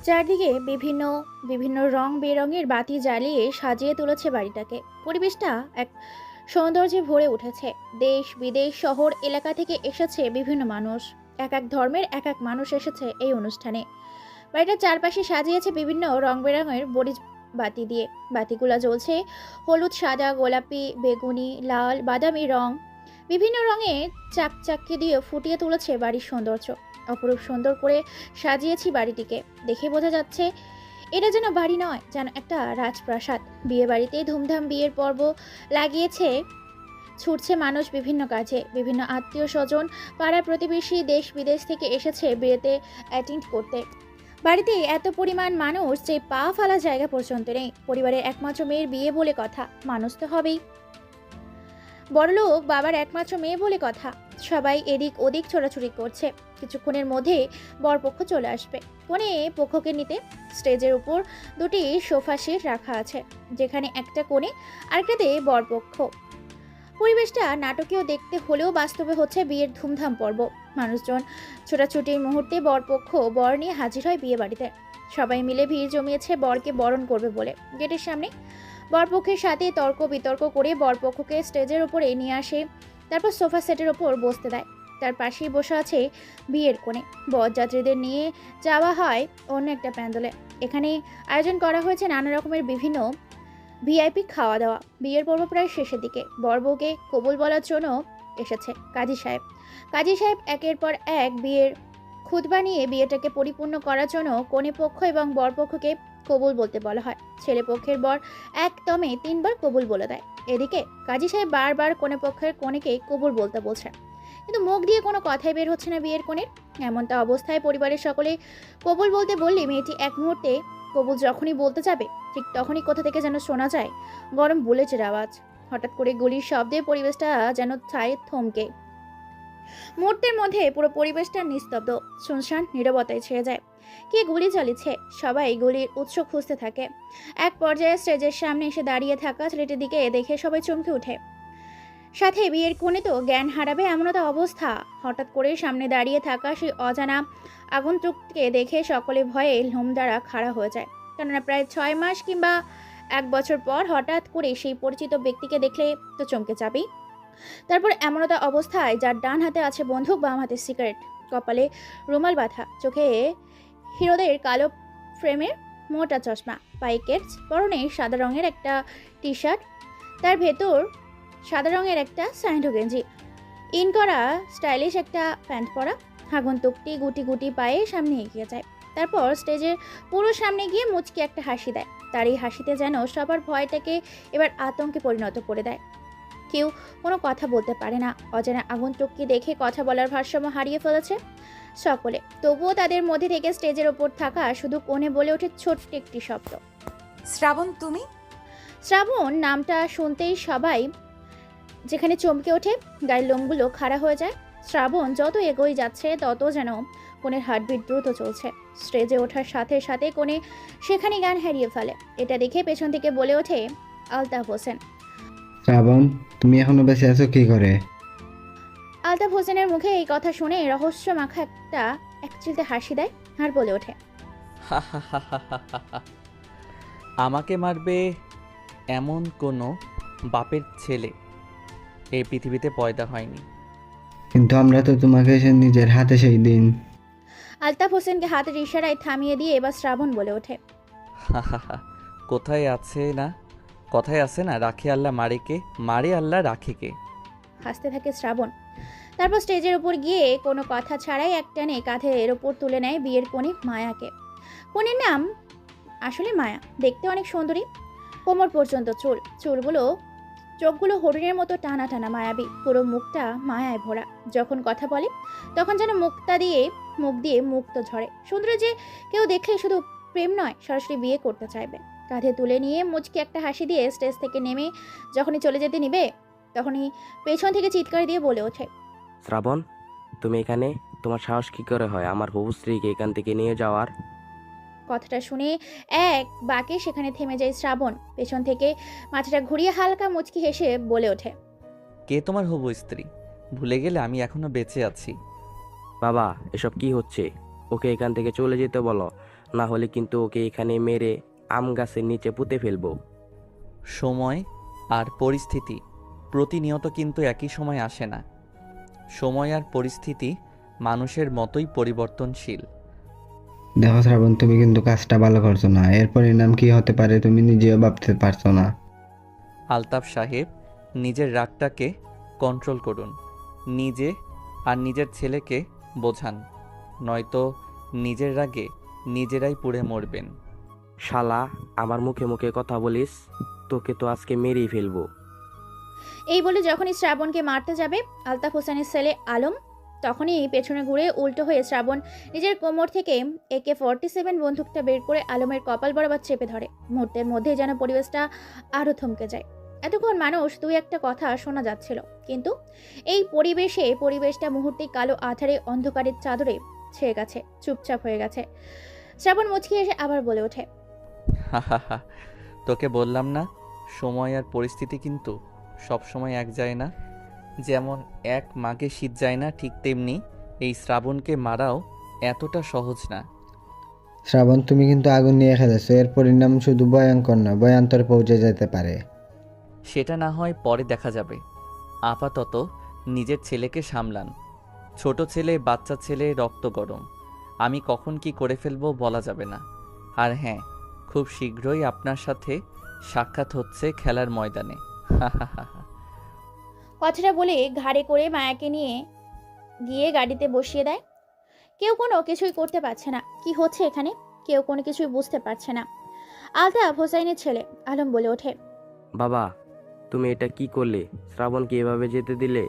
চারদিকে বিভিন্ন বিভিন্ন রং বেরঙের বাতি জ্বালিয়ে সাজিয়ে তুলেছে বাড়িটাকে। পরিবেশটা এক সৌন্দর্যে ভরে উঠেছে। দেশ বিদেশ শহর এলাকা থেকে এসেছে বিভিন্ন মানুষ। এক এক ধর্মের এক এক মানুষ এসেছে এই অনুষ্ঠানে। বাড়িটার চারপাশে সাজিয়েছে বিভিন্ন রং বেরঙের বড়ি বাতি দিয়ে। বাতিগুলো জ্বলছে হলুদ, সাদা, গোলাপি, বেগুনি, লাল, বাদামি রং। বিভিন্ন রঙে চাকচাকি দিয়ে ফুটিয়ে তুলেছে বাড়ির সৌন্দর্য। অপরূপ সুন্দর করে সাজিয়েছি বাড়িটিকে। দেখে বোঝা যাচ্ছে এটা যেন বাড়ি নয়, যেন একটা রাজপ্রাসাদ। বিয়ে বাড়িতে ধুমধাম বিয়ের পর্ব লাগিয়েছে। ছুটছে মানুষ বিভিন্ন কাজে। বিভিন্ন আত্মীয় স্বজন, পাড়া প্রতিবেশী, দেশ বিদেশ থেকে এসেছে বিয়েতে অ্যাটেন্ড করতে। বাড়িতে এত পরিমাণ মানুষ যে পা ফেলা জায়গা পর্যন্ত নেই। পরিবারের একমাত্র মেয়ের বিয়ে বলে কথা, মানুষ তো হবেই। বড়লোক বাবার একমাত্র মেয়ে বলে কথা। সবাই এদিক ওদিক ছোটাছুটি করছে। কিছুক্ষণের মধ্যে বরপক্ষ চলে আসবে কনে পক্ষকে নিতে। স্টেজের উপর দুটি সোফা সেট রাখা আছে, যেখানে একটা কোণে আরেকটাতে বরপক্ষ। পরিবেশটা নাটকীয় দেখতে হলেও বাস্তবে হচ্ছে বিয়ের ধুমধাম পর্ব। মানুষজন ছোটাছুটির মুহূর্তে বরপক্ষ বর নিয়ে হাজির হয় বিয়ে বাড়িতে। সবাই মিলে ভিড় জমিয়েছে বরকে বরণ করবে বলে। গেটের সামনে বরপক্ষের সাথে তর্ক বিতর্ক করে বরপক্ষকে স্টেজের ওপরে নিয়ে আসে। তারপর সোফা সেটের ওপর বসতে দেয়। তার পাশেই বসে আছে বিয়ের কোণে। বরযাত্রীদের নিয়ে যাওয়া হয় অন্য একটা প্যান্ডেলে। এখানে আয়োজন করা হয়েছে নানা রকমের বিভিন্ন ভিআইপি খাওয়া দাওয়া। বিয়ের পর্ব প্রায় শেষের দিকে। বরবউকে কবুল বলার জন্য এসেছে কাজী সাহেব। কাজী সাহেব একের পর এক বিয়ের খুতবা নিয়ে বিয়েটাকে পরিপূর্ণ করার জন্য কনে পক্ষ এবং বরপক্ষকে কবুল বলতে বলা হয়। ছেলে পক্ষের বর একদমে 3বার কবুল বলে দেয়। এদিকে কাজী সাহেব বারবার কনে পক্ষের কনেকে কবুল বলতে বলছে, কিন্তু মুখ দিয়ে কোনো কথাই বের হচ্ছে না বিয়ের কনের। এমনটা অবস্থায় পরিবারের সকলে কবুল বলতে বললে মেয়েটি এক মুহূর্তে কবুল যখনই বলতে যাবে, ঠিক তখনই কোথা থেকে যেন শোনা যায় গরম বুলেটের আওয়াজ। হঠাৎ করে গুলির শব্দে পরিবেশটা যেন ছায় থমকে। মুহূর্তের মধ্যে পুরো পরিবেশটা নিস্তব্ধ, শুনশান নীরবতায় ছেয়ে যায়। কে গুলি চালিয়েছে? সবাই গুলির উৎস খুঁজতে থাকে। এক পর্যায়ে স্টেজের সামনে এসে দাঁড়িয়ে থাকা ছেলেটির দিকে দেখে সবাই চমকে ওঠে। সাথে বিয়ের কোণে তো জ্ঞান হারাবে এমনটা অবস্থা। হঠাৎ করে সামনে দাঁড়িয়ে থাকা সেই অজানা আগন্তুককে দেখে সকলে ভয়ে লোমদাঁড়া খাড়া হয়ে যায়। কেননা প্রায় 6 মাস কিংবা 1 বছর পর হঠাৎ করে সেই পরিচিত ব্যক্তিকে দেখলে তো চমকে যাবেই। তারপর এমনটা অবস্থায় যার ডান হাতে আছে বন্দুক, বাম হাতে সিগারেট, কপালে রুমাল বাঁধা, চোখে হিরোদের কালো ফ্রেমের মোটা চশমা, পায়ে কেটস, পরনে সাদা রঙের একটা টি শার্ট, তার ভেতর সাদা রঙের একটা স্যান্ডো গেঞ্জি, ইন করা স্টাইলিশ একটা প্যান্ট পরা। আগন্তুকটি গুটি গুটি পায়ে সামনে এগিয়ে যায়। তারপর স্টেজের পুরো সামনে গিয়ে মুচকি একটা হাসি দেয়। তার এই হাসিতে যেন সবার ভয়টাকে এবার আতঙ্কে পরিণত করে দেয়। কেউ কোনো কথা বলতে পারে না। অজানা আগন্তুককে দেখে কথা বলার ভারসাম্য হারিয়ে ফেলেছে সকলে। তবুও তাদের মধ্যে থেকে স্টেজের ওপর থাকা শুধু কোণে বলে ওঠে ছোট্ট একটি শব্দ, শ্রাবণ তুমি? শ্রাবণ। নামটা শুনতেই সবাই যেখানে চমকে ওঠে, গায়ের লোমগুলো খাড়া হয়ে যায়। শ্রাবণ যত এগোই যাচ্ছে তত যেন কোণের হার্টবিট দ্রুত চলছে। স্টেজে ওঠার সাথে সাথে কোণে সেখানে গান হারিয়ে ফেলে। এটা দেখে পেছন থেকে বলে ওঠে আলতাফ হোসেন। শ্রাবণ, তুমি এখনো বেঁচে আছো কি করে? আলতাফ হোসেনের মুখে এই কথা শুনে রহস্য মাখা একটা একচিলতে হাসি দেয় আর বলে ওঠে, আমাকে মারবে এমন কোনো বাপের ছেলে এই পৃথিবীতে পয়দা হয়নি। কিন্তু আমরা তো তোমাকে সে নিজের হাতে সেই দিন। আলতাফ হোসেনকে হাতের ইশারায় থামিয়ে দিয়ে এবার শ্রাবণ বলে ওঠে, কোথায় আছে না, কথায় আছে না, রাখে আল্লাহ মারেকে, মারে আল্লাহ রাখেকে। হাসতে থাকে শ্রাবণ। তারপর স্টেজের উপর গিয়ে কোনো কথা ছাড়াই একটানে কাঁধের ওপর তুলে নেয় বিয়ের কনে মায়াকে। কনের নাম আসলে মায়া। দেখতে অনেক সুন্দরী, কোমর পর্যন্ত চুল, চুলগুলো চোখগুলো হরিণের মতো টানা টানা মায়াবী। পুরো মুখটা মায়ায় ভরা। যখন কথা বলে তখন যেন মুখ দিয়ে মুক্ত ঝরে। সুন্দরী যে কেউ দেখলে শুধু প্রেম নয়, সরাসরি বিয়ে করতে চাইবে। কাঁধে তুলে নিয়ে মুচকি একটা হাসি দিয়ে স্টেজ থেকে নেমে যখনই চলে যেতে নিবে, তখনই পেছন থেকে চিৎকার দিয়ে বলে ওঠে, শ্রাবণ, তুমি এখানে? তোমার সাহস কি করে হয় আমার হবু স্ত্রীকে এখান থেকে নিয়ে যাওয়ার? কথাটা শুনে এক বাকে সেখানে থেমে যায় শ্রাবণ। পেছন থেকে মাথাটা ঘুরিয়ে হালকা মুচকি হেসে বলে ওঠে, কে তোমার হবু স্ত্রী? ভুলে গেলে আমি এখনো বেঁচে আছি। বাবা, এসব কি হচ্ছে? ওকে এখান থেকে চলে যেতে বলো, না হলে কিন্তু ওকে এখানে মেরে আম গাছের নিচে পুঁতে ফেলবো। সময় আর পরিস্থিতি প্রতিনিয়ত কিন্তু একই সময় আসে না। সময় আর পরিস্থিতি মানুষের মতোই পরিবর্তনশীল। দেখো শ্রাবণ, তুমি কিন্তু কাজটা ভালো করছো না। এর পরিণাম কি হতে পারে তুমি নিজেও ভাবতে পারছো না। আলতাফ সাহেব, নিজের রাগটাকে কন্ট্রোল করুন। নিজে আর নিজের ছেলেকে বোঝান, নয়তো নিজের রাগে নিজেরাই পুড়ে মরবেন। শালা, আমার মুখে মুখে কথা বলিস, তোকে তো আজকে মেরেই ফেলবো। এই বলে যখনই শ্রাবণকে মারতে যাবে আলতাফ হোসেনের ছেলে আলম, তখনই পেছনে ঘুরে উল্টো হয়ে শ্রাবণ নিজের কোমর থেকে AK-47 বন্দুকটা বের করে আলমের কপাল বরাবর চেপে ধরে। মুহূর্তের মধ্যে যেন পরিবেশটা আরও থমকে যায়। এতক্ষণ মানুষ দুই একটা কথা শোনা যাচ্ছিল, কিন্তু এই পরিবেশটা মুহূর্তেই কালো আধারে অন্ধকারের চাদরে ছেয়ে গেছে, চুপচাপ হয়ে গেছে। শ্রাবণ মুচকি এসে আবার বলে ওঠে, হাহাহা, তোকে বললাম না, সময় আর পরিস্থিতি কিন্তু সব সময় এক যায় না। যেমন এক মাঘে শীত যায় না, ঠিক তেমনি এই শ্রাবণকে মারাও এতটা সহজ না। শ্রাবণ, তুমি কিন্তু আগুন নিয়ে খেলেছো। এর পরিণাম শুধু ভয়ঙ্কর নয়, ভয়ান্তরে পৌঁছে যেতে পারে। সেটা না হয় পরে দেখা যাবে। আপাতত নিজের ছেলেকে সামলান। ছোট ছেলে, বাচ্চা ছেলে, রক্ত গরম। আমি কখন কি করে ফেলবো বলা যাবে না। আর হ্যাঁ, খুব শীঘ্রই আপনার সাথে সাক্ষাৎ হচ্ছে খেলার ময়দানে। কথাটা বলে ঘাড়ে করে মায়াকে নিয়ে গিয়ে গাড়িতে বসিয়ে দেয়। কেউ কোনো কিছুই করতে পারছে না। কি হচ্ছে এখানে কেউ কোনো কিছুই বুঝতে পারছে না। আলতাফ হোসাইনের ছেলে আলম বলে ওঠে, বাবা, তুমি এটা কি করলে? শ্রাবণকে এভাবে যেতে দিলে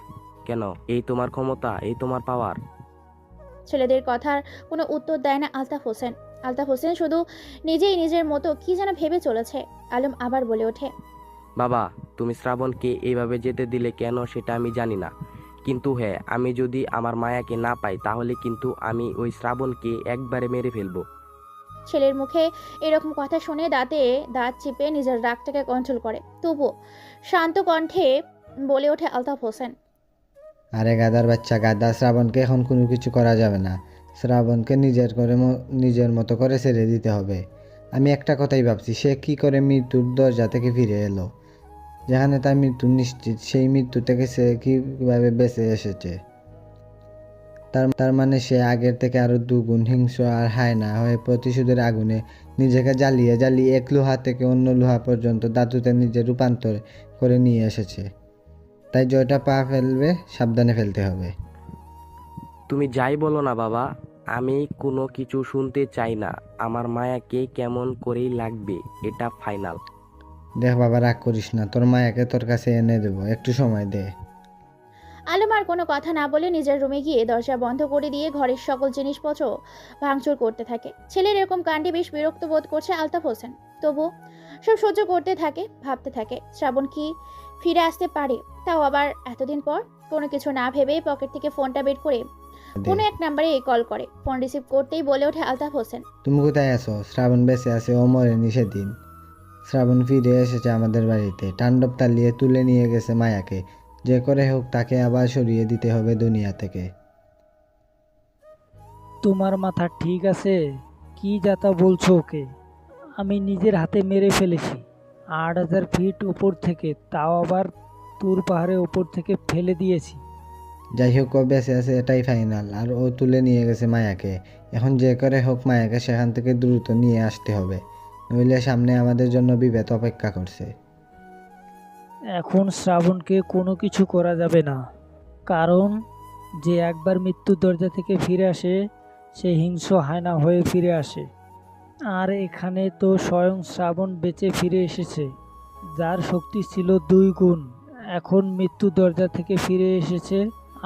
কেন? এই তোমার ক্ষমতা, এই তোমার পাওয়ার। ছেলেদের কথার কোনো উত্তর দেয় না আলতাফ হোসেন। আলতাফ হোসেন শুধু নিজেই নিজের মতো কি যেন ভেবে চলেছে। আলম আবার বলে ওঠে, বাবা, তুমি শ্রাবণকে এইভাবে যেতে দিলে কেন সেটা আমি জানি না, কিন্তু হ্যাঁ, আমি যদি আমার মায়াকে না পাই তাহলে কিন্তু আমি ওই শ্রাবণকে একবারে মেরে ফেলবো। ছেলের মুখে এরকম কথা শুনে দাঁতে দাঁত চিপে নিজের রাগটাকে কন্ট্রোল করে, তবুও শান্ত কণ্ঠে বলে ওঠে আলতাফ হোসেন, আরে গাদার বাচ্চা গাদা, শ্রাবণকে এখন কোনো কিছু করা যাবে না। শ্রাবণকে নিজের মতো করে ছেড়ে দিতে হবে। আমি একটা কথাই ভাবছি, সে কি করে মৃত্যুর দরজা থেকে ফিরে এলো? যেখানে তার মৃত্যু নিশ্চিত, সেই মৃত্যু থেকে সে কীভাবে বেঁচে এসেছে? তার মানে সে আগের থেকে আরো দুগুণ হিংস্র আর হায়না হয়ে প্রতিশোধের আগুনে নিজেকে জ্বালিয়ে জ্বালিয়ে এক লোহা থেকে অন্য লোহা পর্যন্ত ধাতুতে নিজে রূপান্তর করে নিয়ে এসেছে। তাই জয়টা পা ফেলবে, সাবধানে ফেলতে হবে। তুমি যাই বলো না বাবা, আমি কোনো কিছু শুনতে চাই না। আমার মায়াকে কেমন করেই লাগবে, এটা ফাইনাল। দেখ বাবা, রাগ করিস না, তোর মায়াকে তোর কাছে এনে দেবো, একটু সময় দে। আলম আর কোনো কথা না বলে নিজের রুমে গিয়ে দরজা বন্ধ করে দিয়ে ঘরের সকল জিনিসপত্র ভাঙচুর করতে থাকে। ছেলের এরকম কাণ্ডে বেশ বিরক্ত বোধ করছে আলতাফ হোসেন, তবু সব সহ্য করতে থাকে, ভাবতে থাকে শ্রাবণ কি ফিরে আসতে পারে, তাও আবার এতদিন পর। কোনো কিছু না ভেবে পকেট থেকে ফোনটা বের করে কোনো এক নাম্বারে কল করে। ফোন রিসিভ করতেই বলে ওঠে আলতাফ হোসেন, তুমি কোথায় আছো? শ্রাবণ বেঁচে আছে, ও মরেনি সেদিন। শ্রাবণ ফিরে এসেছে আমাদের বাড়িতে, তাণ্ডব তালিয়ে তুলে নিয়ে গেছে মায়াকে। যে করে হোক তাকে আবার সরিয়ে দিতে হবে দুনিয়া থেকে। তোমার মাথা ঠিক আছে? কি যাতা বলছো ওকে? আমি নিজের হাতে মেরে ফেলেছি 8,000 ফিট উপর থেকে, তাও আবার তুর পাহাড়ের উপর থেকে ফেলে দিয়েছি। যাই হোক, ও বেঁচে আছে এটাই ফাইনাল, আর ও তুলে নিয়ে গেছে মায়াকে। এখন যে করে হোক মায়াকে সেখান থেকে দ্রুত নিয়ে আসতে হবে, নইলে সামনে আমাদের জন্য বিপদ অপেক্ষা করছে। এখন শ্রাবণকে কোনো কিছু করা যাবে না, কারণ যে একবার মৃত্যুর দরজা থেকে ফিরে আসে সে হিংস্র হায়না হয়ে ফিরে আসে। আর এখানে তো স্বয়ং শ্রাবণ বেঁচে ফিরে এসেছে, যার শক্তি ছিল 2 গুণ। এখন মৃত্যুর দরজা থেকে ফিরে এসেছে,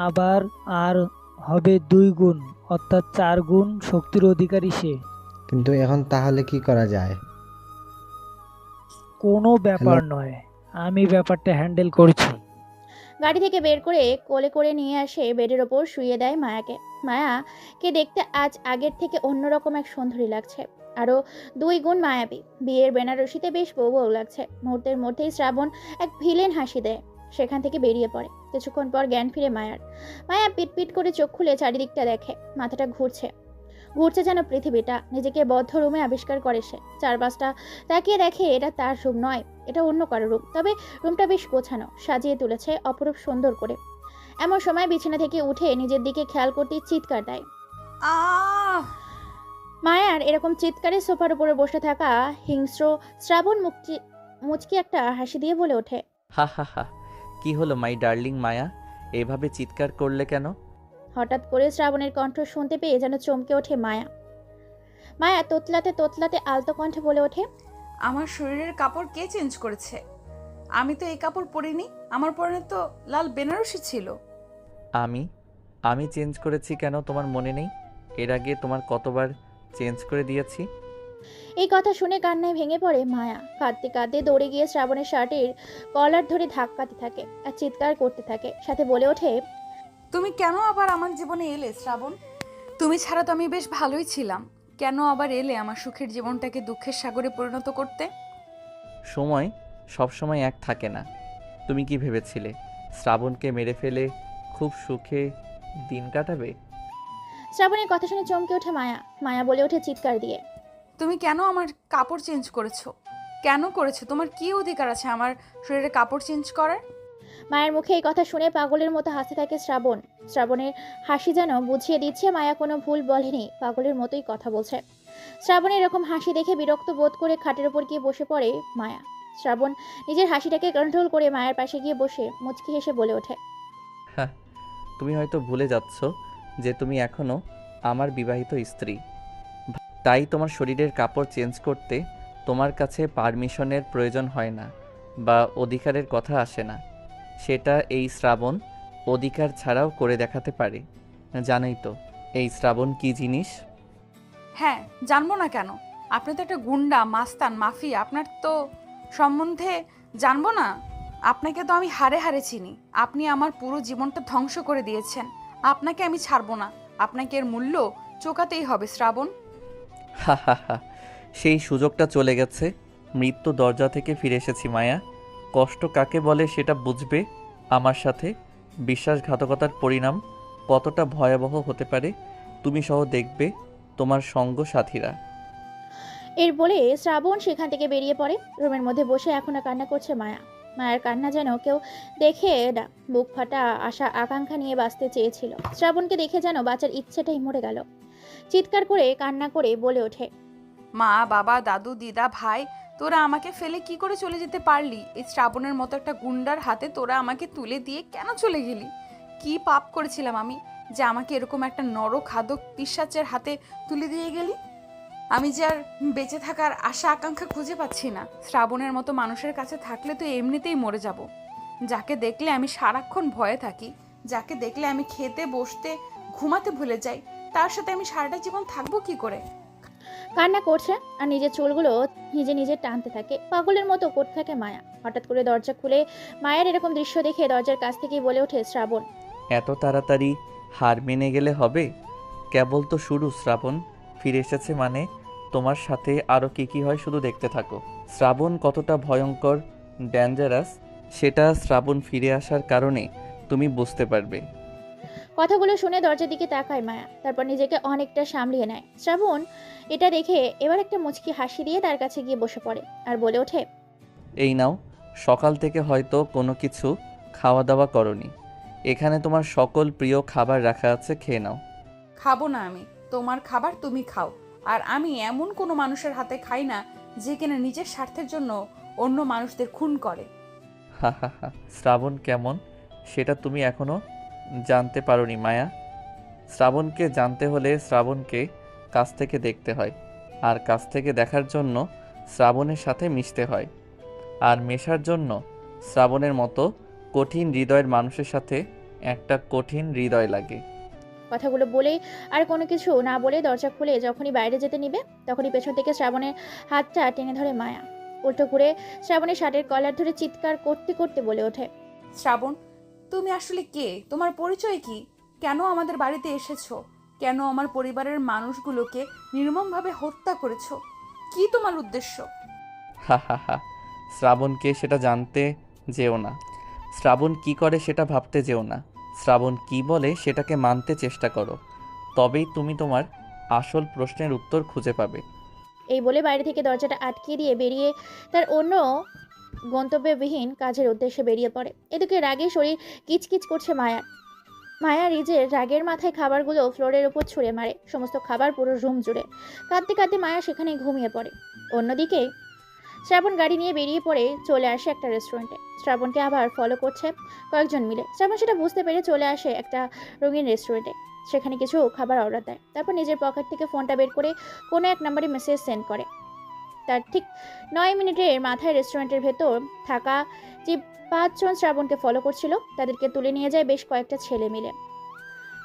আবার আর হবে 2 গুণ, অর্থাৎ 4 গুণ শক্তির অধিকারী সে। কিন্তু এখন তাহলে কি করা যায়? কোনো ব্যাপার নয়, আমি ব্যাপারটা হ্যান্ডেল করছি। গাড়ি থেকে বের করে কোলে করে নিয়ে আসে বেডের ওপর শুইয়ে দেয় মায়াকে। মায়াকে দেখতে আজ আগের থেকে অন্যরকম এক সুন্দরী লাগছে, আরও 2 গুণ মায়াবী। বিয়ের বেনারসিতে বেশ বউ বউ লাগছে। মুহূর্তের মধ্যেই শ্রাবণ এক ভিলেন হাসি দেয়, সেখান থেকে বেরিয়ে পড়ে। কিছুক্ষণ পর জ্ঞান ফিরে মায়ার। মায়া পিটপিট করে চোখ খুলে চারিদিকটা দেখে, মাথাটা ঘুরছে। ঘুরছে যেন পৃথিবীটা। নিজেকে বদ্ধ রুমে আবিষ্কার করে সে। চারপাশটা তাকিয়ে দেখে এটা তার রুম নয়, এটা অন্য কারো রুম। তবে রুমটা বেশ গোছানো, সাজিয়ে তুলেছে অপরূপ সুন্দর করে। এমন সময় বিছানা থেকে উঠে নিজের দিকে খেয়াল করতে চিৎকার দেয়। আহ মায়ার এরকম চিৎকারে সোফার উপরে বসে থাকা হিংস্র শ্রাবণ মুচকি একটা হাসি দিয়ে বলে ওঠে। হা হা হা, কি হলো মাই ডার্লিং মায়া, এভাবে চিৎকার করলে কেন? হঠাৎ করে শ্রাবণের কণ্ঠ শুনতে পেয়ে যেন চমকে ওঠে মায়া। মায়া তোতলাতে তোতলাতে আলতো কণ্ঠে বলে ওঠে। আমার শরীরের কাপড় কে চেঞ্জ করেছে? আমি তো এই কাপড় পরিনি। আমার পরনে তো লাল বেনারসি ছিল। আমি আমি চেঞ্জ করেছি কেন তোমার মনে নেই? এর আগে তোমার কতবার চেঞ্জ করে দিয়েছি। এই কথা শুনে কান্নায় ভেঙে পড়ে মায়া। কাঁদতে কাঁদতে দৌড়ে গিয়ে শ্রাবণের শার্টের কলার ধরে ধাক্কাতে থাকে আর চিৎকার করতে থাকে, সাথে বলে ওঠে। তুমি কেন আবার আমার জীবনে এলে শ্রাবণ? তুমি ছাড়া তো আমি বেশ ভালোই ছিলাম। কেন আবার এলে আমার সুখের জীবনটাকে দুঃখের সাগরে পরিণত করতে? সময় সব সময় এক থাকে না। তুমি কি ভেবেছিলে শ্রাবণকে মেরে ফেলে খুব সুখে দিন কাটাবে? শ্রাবণের কথা শুনে চমকে ওঠে মায়া। মায়া বলে ওঠে চিৎকার দিয়ে। তুমি কেন আমার কাপড় চেঞ্জ করেছো? কেন করেছো? তোমার কি অধিকার আছে আমার শরীরে কাপড় চেঞ্জ করার? মায়ের মুখে এই কথা শুনে পাগলের মতো হাসতে থাকে শ্রাবণ। শ্রাবণের হাসি যেন বুঝিয়ে দিচ্ছে মায়া কোনো ভুল বলেনি, পাগলের মতোই কথা বলছে। শ্রাবণের এরকম হাসি দেখে বিরক্ত বোধ করে খাটের উপর গিয়ে বসে পড়ে মায়া। শ্রাবণ নিজের হাসিটাকে কন্ট্রোল করে মায়ের পাশে গিয়ে বসে মুচকি হেসে বলে ওঠে। হ্যাঁ, তুমি হয়তো ভুলে যাচ্ছ যে তুমি এখনো আমার বিবাহিত স্ত্রী। তাই তোমার শরীরের কাপড় চেঞ্জ করতে তোমার কাছে পারমিশনের প্রয়োজন হয় না বা অধিকারের কথা আসে না। সেটা এই শ্রাবণ অধিকার ছাড়াও করে দেখাতে পারে। জানোই তো এই শ্রাবণ কি জিনিস। হ্যাঁ, জানবো না কেন? আপনি তো একটা গুন্ডা, মাস্তান, মাফিয়া। আপনার তো সম্বন্ধে জানবো না? আপনাকে তো আমি হাড়ে হাড়ে চিনি। আপনি আমার পুরো জীবনটা ধ্বংস করে দিয়েছেন। আপনাকে আমি ছাড়বো না। আপনাকে এর মূল্য চোকাতেই হবে শ্রাবণ। হা হা হা, সেই সুযোগটা চলে গেছে। মৃত্যু দরজা থেকে ফিরে এসেছি মায়া। কষ্ট কাকে বলে সেটা বুঝবে আমার সাথে। বিশ্বাসঘাতকতার পরিণাম কতটা ভয়াবহ হতে পারে তুমি সহ দেখবে তোমার সঙ্গ সাথীরা। এর বলে শ্রাবণ সেখান থেকে বেরিয়ে পড়ে। রুমের মধ্যে বসে এখনো কান্না করছে মায়া। মায়ের কান্না যেন কেউ দেখে না, বুক ফাটা আশা আকাঙ্ক্ষা নিয়ে বাঁচতে চেয়েছিল। শ্রাবণকে দেখে যেন বাঁচার ইচ্ছেটাই মরে গেল। চিৎকার করে কান্না করে বলে ওঠে। মা, বাবা, দাদু, দিদা, ভাই, তোরা আমাকে ফেলে কি করে চলে যেতে পারলি? এই শ্রাবণের মতো একটা গুন্ডার হাতে তোরা আমাকে তুলে দিয়ে কেন চলে গেলি? কি পাপ করেছিলাম আমি যে আমাকে এরকম একটা নরখাদক পিশাচের হাতে তুলে দিয়ে গেলি? আমি যে আর বেঁচে থাকার আশা আকাঙ্ক্ষা খুঁজে পাচ্ছি না। শ্রাবণের মতো মানুষের কাছে থাকলে তো এমনিতেই মরে যাব। যাকে দেখলে আমি সারাক্ষণ ভয়ে থাকি, যাকে দেখলে আমি খেতে বসতে ঘুমাতে ভুলে যাই, তার সাথে আমি সারাটা জীবন থাকবো কি করে? কান্না করছে আর নিজের চুলগুলো নিজে নিজে টানতে থাকে। পাগলের মতো করতে থাকে মায়া। হঠাৎ করে দরজা খুলে মায়ের এরকম দৃশ্য দেখে দরজার কাছ থেকেই বলে ওঠে শ্রাবণ। এত তাড়াতাড়ি হার মেনে গেলে হবে? কেবল তো শুরু। শ্রাবণ ফিরে এসেছে মানে তোমার সাথে আরও কি হয় শুধু দেখতে থাকো। শ্রাবণ কতটা ভয়ঙ্কর, ডেঞ্জারাস, সেটা শ্রাবণ ফিরে আসার কারণে তুমি বুঝতে পারবে। কথাগুলো শুনে দরজার দিকে তাকায় মায়া, তারপর নিজেকে অনেকটা সামলিয়ে নেয়। শ্রাবণ এটা দেখে এবার একটা মুচকি হাসি দিয়ে তার কাছে গিয়ে বসে পড়ে আর বলে ওঠে। এই নাও, সকাল থেকে হয়তো কোনো কিছু খাওয়া দাওয়া করনি। এখানে তোমার সকল প্রিয় খাবার রাখা আছে, খেয়ে নাও। খাবো না আমি। তোমার খাবার তুমি খাও। আর আমি এমন কোনো মানুষের হাতে খাই না যে কিনা নিজের স্বার্থের জন্য অন্য মানুষদের খুন করে। হা হা হা, শ্রাবণ কেমন সেটা তুমি এখনো জানতে পারোনি মায়া। শ্রাবণকে জানতে হলে শ্রাবণকে কাছ থেকে দেখতে হয়, আর কাছ থেকে দেখার জন্য শ্রাবণের সাথে মিশতে হয়, আর মেশার জন্য শ্রাবণের মতো কঠিন হৃদয়ের মানুষের সাথে একটা কঠিন হৃদয় লাগে। কথাগুলো বলেই আর কোনো কিছু না বলে দরজা খুলে যখনই বাইরে যেতে নিবে তখনই পেছন থেকে শ্রাবণের হাতটা টেনে ধরে মায়া। উল্টো ঘুরে শ্রাবণের শার্টের কলার ধরে চিৎকার করতে করতে বলে ওঠে। শ্রাবণ, তুমি আসলে কে? তোমার পরিচয় কি? কেন আমাদের বাড়িতে এসেছো? কেন আমার পরিবারের মানুষগুলোকে নির্মমভাবে হত্যা করেছো? কি তোমার উদ্দেশ্য? হা হা হা, শ্রাবণকে সেটা জানতে যেও না। শ্রাবণ কি করে সেটা ভাবতে যেও না। শ্রাবণ কি বলে সেটাকে মানতে চেষ্টা করো, তবেই তুমি তোমার আসল প্রশ্নের উত্তর খুঁজে পাবে। এই বলে বাইরে থেকে দরজাটা আটকে দিয়ে বেরিয়ে তার অন্য গন্তব্যবিহীন কাজের উদ্দেশ্যে বেরিয়ে পড়ে। এদিকে রাগে শরীর কিচকিচ করছে মায়ার। মায়া রিজের রাগের মাথায় খাবারগুলো ফ্লোরের উপর ছুঁড়ে মারে, সমস্ত খাবার পুরো রুম জুড়ে। কাঁদতে কাঁদতে মায়া সেখানেই ঘুমিয়ে পড়ে। অন্যদিকে শ্রাবণ গাড়ি নিয়ে বেরিয়ে পড়ে চলে আসে একটা রেস্টুরেন্টে। শ্রাবণকে আবার ফলো করছে কয়েকজন মিলে। শ্রাবণ সেটা বুঝতে পেরে চলে আসে একটা রঙিন রেস্টুরেন্টে। সেখানে কিছু খাবার অর্ডার দেয়, তারপর নিজের পকেট থেকে ফোনটা বের করে কোনো এক নম্বরে মেসেজ সেন্ড করে। তার ঠিক 9 মিনিটের মাথায় রেস্টুরেন্টের ভেতর থাকা যে 5 জন শ্রাবণকে ফলো করছিল তাদেরকে তুলে নিয়ে যায় বেশ কয়েকটা ছেলে মিলে।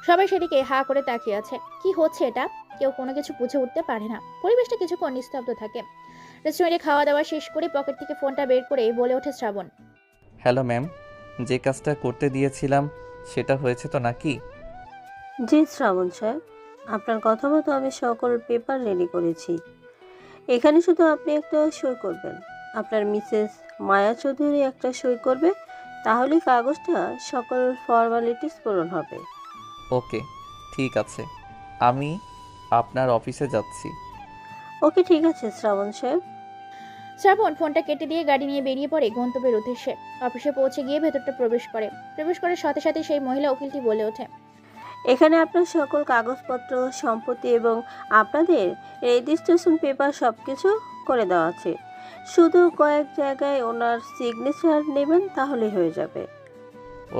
সবাই সেদিকে হা করে তাকিয়ে আছে। কি হচ্ছে এটা? কেউ কোনো কিছু বুঝে উঠতে পারে না। পরিবেশটা কিছুক্ষণ নিস্তব্ধ থাকে। রেস্টুরেন্টে খাওয়া দাওয়া শেষ করে পকেট থেকে ফোনটা বের করে বলে ওঠে শ্রাবণ। হ্যালো ম্যাম, যে কাজটা করতে দিয়েছিলাম সেটা হয়েছে তো নাকি? জি শ্রাবণ স্যার, আপনার কথা মতো আমি সকল পেপার রেডি করেছি। এখানে শুধু আপনি একটা সই করবেন, আপনার মিসেস মায়া চৌধুরী একটা সই করবে, তাহলেই কাগজটা সকল ফর্মালিটিস পূরণ হবে। ওকে, ঠিক আছে, আমি আপনার অফিসে যাচ্ছি। ওকে ঠিক আছে শ্রাবণ স্যার। শ্রাবণ ফোনটা কেটে দিয়ে গাড়ি নিয়ে বেরিয়ে পড়ে গন্তব্যের উদ্দেশ্যে। অফিসে পৌঁছে গিয়ে ভেতরটা প্রবেশ করার সাথে সাথে সেই মহিলা উকিলটি বলে ওঠে। এখানে আপনার সকল কাগজপত্র, সম্পত্তি এবং আপনাদের রেজিস্ট্রেশন পেপার সব কিছু করে দেওয়া আছে। শুধু কয়েক জায়গায় ওনার সিগনেচার নেবেন, তাহলেই হয়ে যাবে।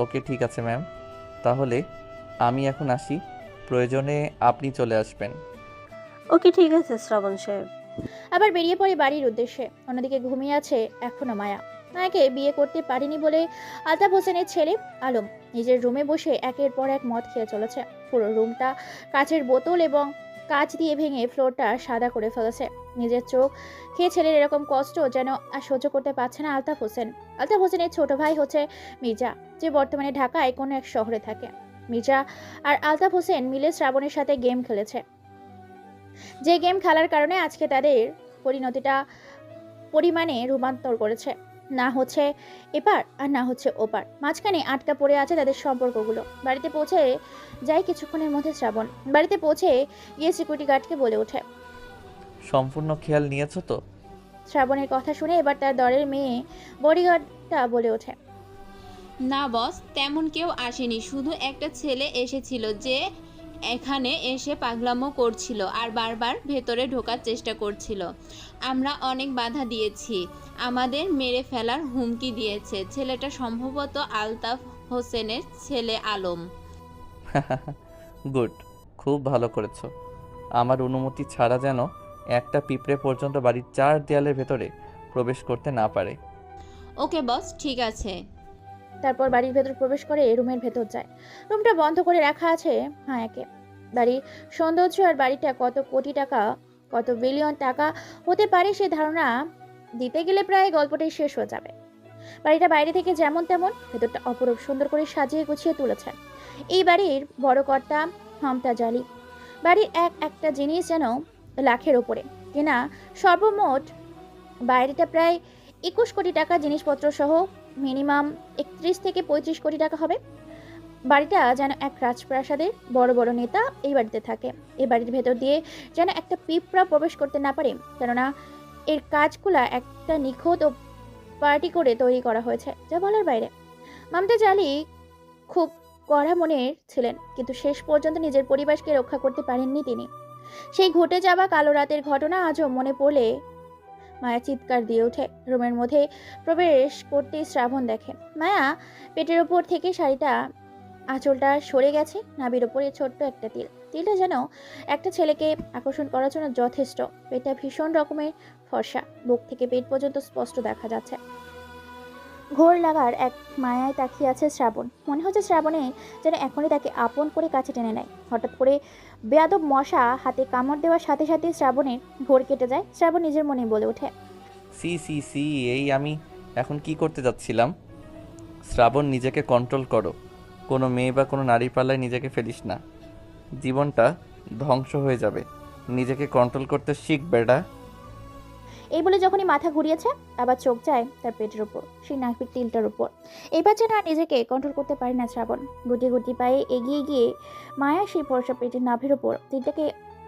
ওকে ঠিক আছে ম্যাম, তাহলে আমি এখন আসি, প্রয়োজনে আপনি চলে আসবেন। ওকে ঠিক আছে শ্রাবণ সাহেব। আবার বেরিয়ে পড়ে বাড়ির উদ্দেশ্যে। অন্যদিকে ঘুমিয়ে আছে এখনো মায়া। মায়াকে বিয়ে করতে পারেনি বলে আলতাফ হোসেনের ছেলে আলম নিজের রুমে বসে একের পর এক মদ খেয়ে চলেছে। পুরো রুমটা কাচের বোতল এবং কাচ দিয়ে ভেঙে ফ্লোরটা সাদা করে ফেলেছে। নিজের চোখ খেয়ে ছেলের এরকম কষ্ট যেন আর সহ্য করতে পারছে না আলতাফ হোসেন। আলতাফ হোসেনের ছোট ভাই হচ্ছে মির্জা, যে বর্তমানে ঢাকায় কোনো এক শহরে থাকে। মির্জা আর আলতাফ হোসেন মিলে শ্রাবণের সাথে গেম খেলেছে, যে গেম খেলার কারণে আজকে তাদের পরিণতিটা পরিমাণে রূপান্তর করেছে। না হচ্ছে এপার আর না হচ্ছে ওপার, মাঝখানে আটকা পড়ে আছে তাদের সম্পর্কগুলো। বাড়িতে পৌঁছে যায় কিছুক্ষণের মধ্যে শ্রাবণ। বাড়িতে পৌঁছে গিয়ে সিকিউরিটি গার্ডকে বলে ওঠে। সম্পূর্ণ খেয়াল নিয়েছো তো? শ্রাবণের কথা শুনে এবার তার দরের মেয়ে বডিগার্ডটা বলে ওঠে। না বস, তেমন কেউ আসেনি, শুধু একটা ছেলে এসেছিল যে এখানে এসে পাগলামো করছিল আর বারবার ভেতরে ঢোকার চেষ্টা করছিল। আমরা অনেক বাধা দিয়েছি, আমাদের মেরে ফেলার হুমকি দিয়েছে। ছেলেটা সম্ভবত আলতাফ হোসেনের ছেলে আলম। গুড, খুব ভালো করেছো। আমার অনুমতি ছাড়া যেন একটা পিঁপড়ে পর্যন্ত বাড়ির 4 দেয়ালের ভেতরে প্রবেশ করতে না পারে। ওকে বস, ঠিক আছে। তারপর বাড়ির ভেতর প্রবেশ করে রুমের ভেতর যায়। রুমটা বন্ধ করে রাখা আছে মায়াকে। বাড়ির সৌন্দর্য আর বাড়িটা কত কোটি টাকা, কত বিলিয়ন টাকা হতে পারে সে ধারণা দিতে গেলে প্রায় গল্পটাই শেষ হয়ে যাবে। বাড়িটা বাইরে থেকে যেমন তেমন, ভেতরটা অপরূপ সুন্দর করে সাজিয়ে গুছিয়ে তুলেছে এই বাড়ির বড় কর্তা মমতাজ আলী। বাড়ির একটা জিনিস যেন লাখের ওপরে কেনা। সর্বমোট বাইরেটা প্রায় 21 কোটি টাকা জিনিসপত্র সহ মিনিমাম 31 থেকে 35 কোটি টাকা হবে। বাড়িটা যেন এক রাজপ্রাসাদের বড় বড় নেতা এই বাড়িতে থাকে। এই বাড়ির ভেতর দিয়ে যেন একটা পিঁপড়া প্রবেশ করতে না পারে, কেননা এর কাজগুলা একটা নিখুঁত ও পার্টি করে তৈরি করা হয়েছে, যা বলার বাইরে। মমতাজ আলী খুব কড়া মনের ছিলেন, কিন্তু শেষ পর্যন্ত নিজের পরিবেশকে রক্ষা করতে পারেননি তিনি। সেই ঘটে যাওয়া কালো রাতের ঘটনা আজও মনে পড়লে মায়া চিৎকার দিয়ে ওঠে। রুমের মধ্যে প্রবেশ করতেই শ্রাবণ দেখে মায়া পেটের ওপর থেকে শাড়িটা আঁচলটা সরে গেছে, নাভির ওপরে ছোট্ট একটা তিল। তিলটা যেন একটা ছেলেকে আকর্ষণ করার জন্য যথেষ্ট। পেটটা ভীষণ রকমের ফর্সা, বুক থেকে পেট পর্যন্ত স্পষ্ট দেখা যাচ্ছে। ঘোর লাগার এক মায়ায় তাকিয়ে আছে শ্রাবণ। মনে হচ্ছে শ্রাবণে যেন এখনই তাকে আপন করে কাছে টেনে নেয়। হঠাৎ করে বেয়াদব মশা হাতে কামড় দেওয়ার সাথে সাথে শ্রাবণের ঘোর কেটে যায়। শ্রাবণ নিজের মনে বলে ওঠে, সি সি সি, এই আমি এখন কি করতে যাচ্ছিলাম? শ্রাবণ, নিজেকে কন্ট্রোল করো। কোনো মেয়ে বা কোনো নারীর পাল্লায় নিজেকে ফেলিস না, জীবনটা ধ্বংস হয়ে যাবে। নিজেকে কন্ট্রোল করতে শিখ বেটা। এই বলে যখনই মাথা ঘুরিয়েছে আবার চোখ যায় তার পেটের উপর, সেই নাকের তিলটার উপর। এবার যেন আর নিজেকে কন্ট্রোল করতে পারে না শ্রাবণ। গুটি গুটি পায়ে এগিয়ে গিয়ে মায়া সেই ফর্সা পেটের নাভির উপর তিলটাকে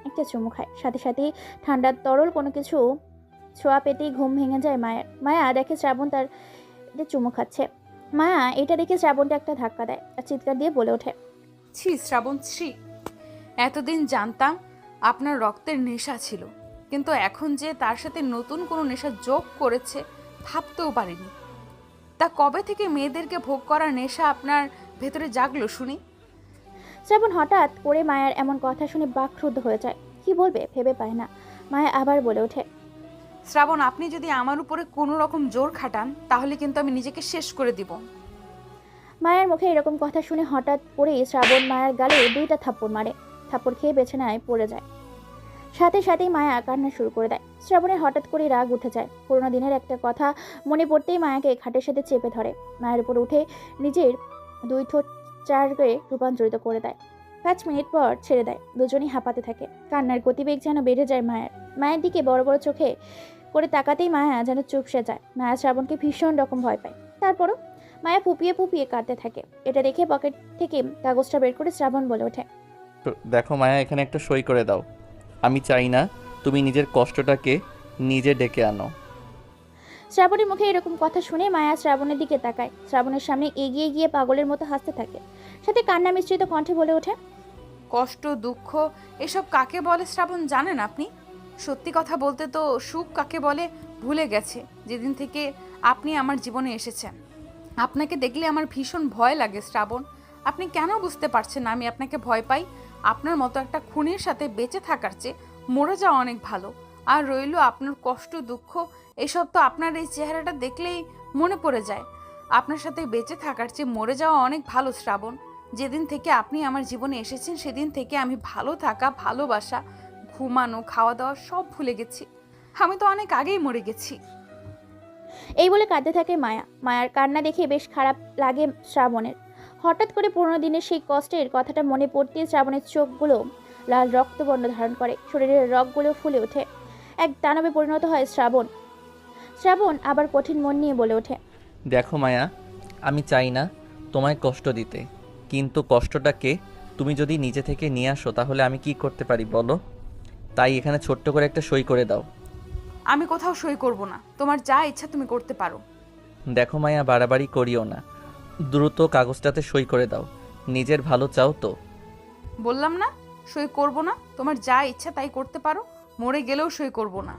একটা চুমু খায়। সাথে সাথেই ঠান্ডা তরল কোনো কিছু ছোঁয়া পেতেই ঘুম ভেঙে যায় মায়ের। মায়া দেখে শ্রাবণ তার চুমু খাচ্ছে। মায়া এটা দেখে শ্রাবণটা একটা ধাক্কা দেয় আর চিৎকার দিয়ে বলে ওঠে, ছি শ্রাবণ, ছি। এতদিন জানতাম আপনার রক্তের নেশা ছিল, কিন্তু এখন যে তার সাথে নতুন কোনো নেশা যোগ করেছে ভাবতেও পারিনি। তা কবে থেকে মেয়েদেরকে ভোগ করার নেশা আপনার ভেতরে জাগলো শুনি? শ্রাবণ হঠাৎ করে মায়ার এমন কথা শুনে বাকরুদ্ধ হয়ে যায়। কি বলবে ভেবে পায় না। মায়া আবার বলে ওঠে, শ্রাবণ, আপনি যদি আমার উপরে কোনো রকম জোর খাটান তাহলে কিন্তু আমি নিজেকে শেষ করে দিব। মায়ের মুখে এরকম কথা শুনে হঠাৎ করেই শ্রাবণ মায়ের গালে 2টা থাপ্পড় মারে। থাপ্পড় খেয়ে বিছানায় পড়ে যায়। সাথে সাথেই মায়া কান্না শুরু করে দেয়। শ্রাবণের হঠাৎ করে রাগ উঠে যায়। পুরোনো দিনের একটা কথা মনে পড়তেই মায়াকে খাটের সাথে চেপে ধরে। মায়ের উপর উঠে নিজের 2 ঠোঁট 4 রূপান্তরিত করে দেয়। 5 মিনিট পর ছেড়ে দেয়। দুজনেই হাঁপাতে থাকে। কান্নার গতিবেগ যেন বেড়ে যায় মায়ের। মায়ের দিকে বড় বড় চোখে করে তাকাতেই মায়া যেন চুপসে যায়। মায়া শ্রাবণকে ভীষণ রকম ভয় পায়। তারপরও মায়া ফুপিয়ে ফুপিয়ে কাঁদতে থাকে। এটা দেখে পকেট থেকে কাগজটা বের করে শ্রাবণ বলে ওঠে, দেখো মায়া, এখানে একটা সই করে দাও। আমি চাই না তুমি নিজের কষ্টটাকে নিজে ডেকে আনো। শ্রাবণের মুখে এরকম কথা শুনে মায়া শ্রাবণের দিকে তাকায়। শ্রাবণের সামনে এগিয়ে গিয়ে পাগলের মতো হাসতে থাকে। সাথে কান্না মিশ্রিত কণ্ঠে বলে ওঠে, কষ্ট, দুঃখ এসব কাকে বলে শ্রাবণ জানেন আপনি? সত্যি কথা বলতে তো সুখ কাকে বলে ভুলে গেছে যেদিন থেকে আপনি আমার জীবনে এসেছেন। আপনাকে দেখলে আমার ভীষণ ভয় লাগে শ্রাবণ। আপনি কেন বুঝতে পারছেন না আমি আপনাকে ভয় পাই? আপনার মতো একটা খুনের সাথে বেঁচে থাকার চেয়ে মরে যাওয়া অনেক ভালো। আর রইল আপনার কষ্ট, দুঃখ এসব তো আপনার এই চেহারাটা দেখলেই মনে পড়ে যায়। আপনার সাথে বেঁচে থাকার চেয়ে মরে যাওয়া অনেক ভালো শ্রাবণ। যেদিন থেকে আপনি আমার জীবনে এসেছেন সেদিন থেকে আমি ভালো থাকা, ভালোবাসা, ঘুমানো, খাওয়া দাওয়া সব ভুলে গেছি। আমি তো অনেক আগেই মরে গেছি। এই বলে কাঁদতে থাকে মায়া। মায়ার কান্না দেখে বেশ খারাপ লাগে শ্রাবণের। হঠাৎ করে পুরোনো দিনের সেই কষ্টের কথাটা মনে পড়তেই শ্রাবণের চোখগুলো লাল রক্তবর্ণ ধারণ করে। শরীরের রগগুলো ফুলে ওঠে। এক দানবে পরিণত হয় শ্রাবণ। শ্রাবণ আবার কঠিন মন নিয়ে বলে ওঠে, দেখো মায়া, আমি চাই না তোমায় কষ্ট দিতে, কিন্তু কষ্টটাকে তুমি যদি নিজে থেকে নিয়ে আসো তাহলে আমি কি করতে পারি বলো? তাই এখানে ছোট্ট করে একটা সই করে দাও। আমি কোথাও সই করব না। তোমার যা ইচ্ছা তুমি করতে পারো। দেখো মায়া, বাড়াবাড়ি করিও না, দ্রুত কাগজটাতে সই করে দাও। নিজের ভালো চাও তো? বললাম না সই করব না। তোমার যা ইচ্ছা তাই করতে পারো। মরে গেলেও সই করব না।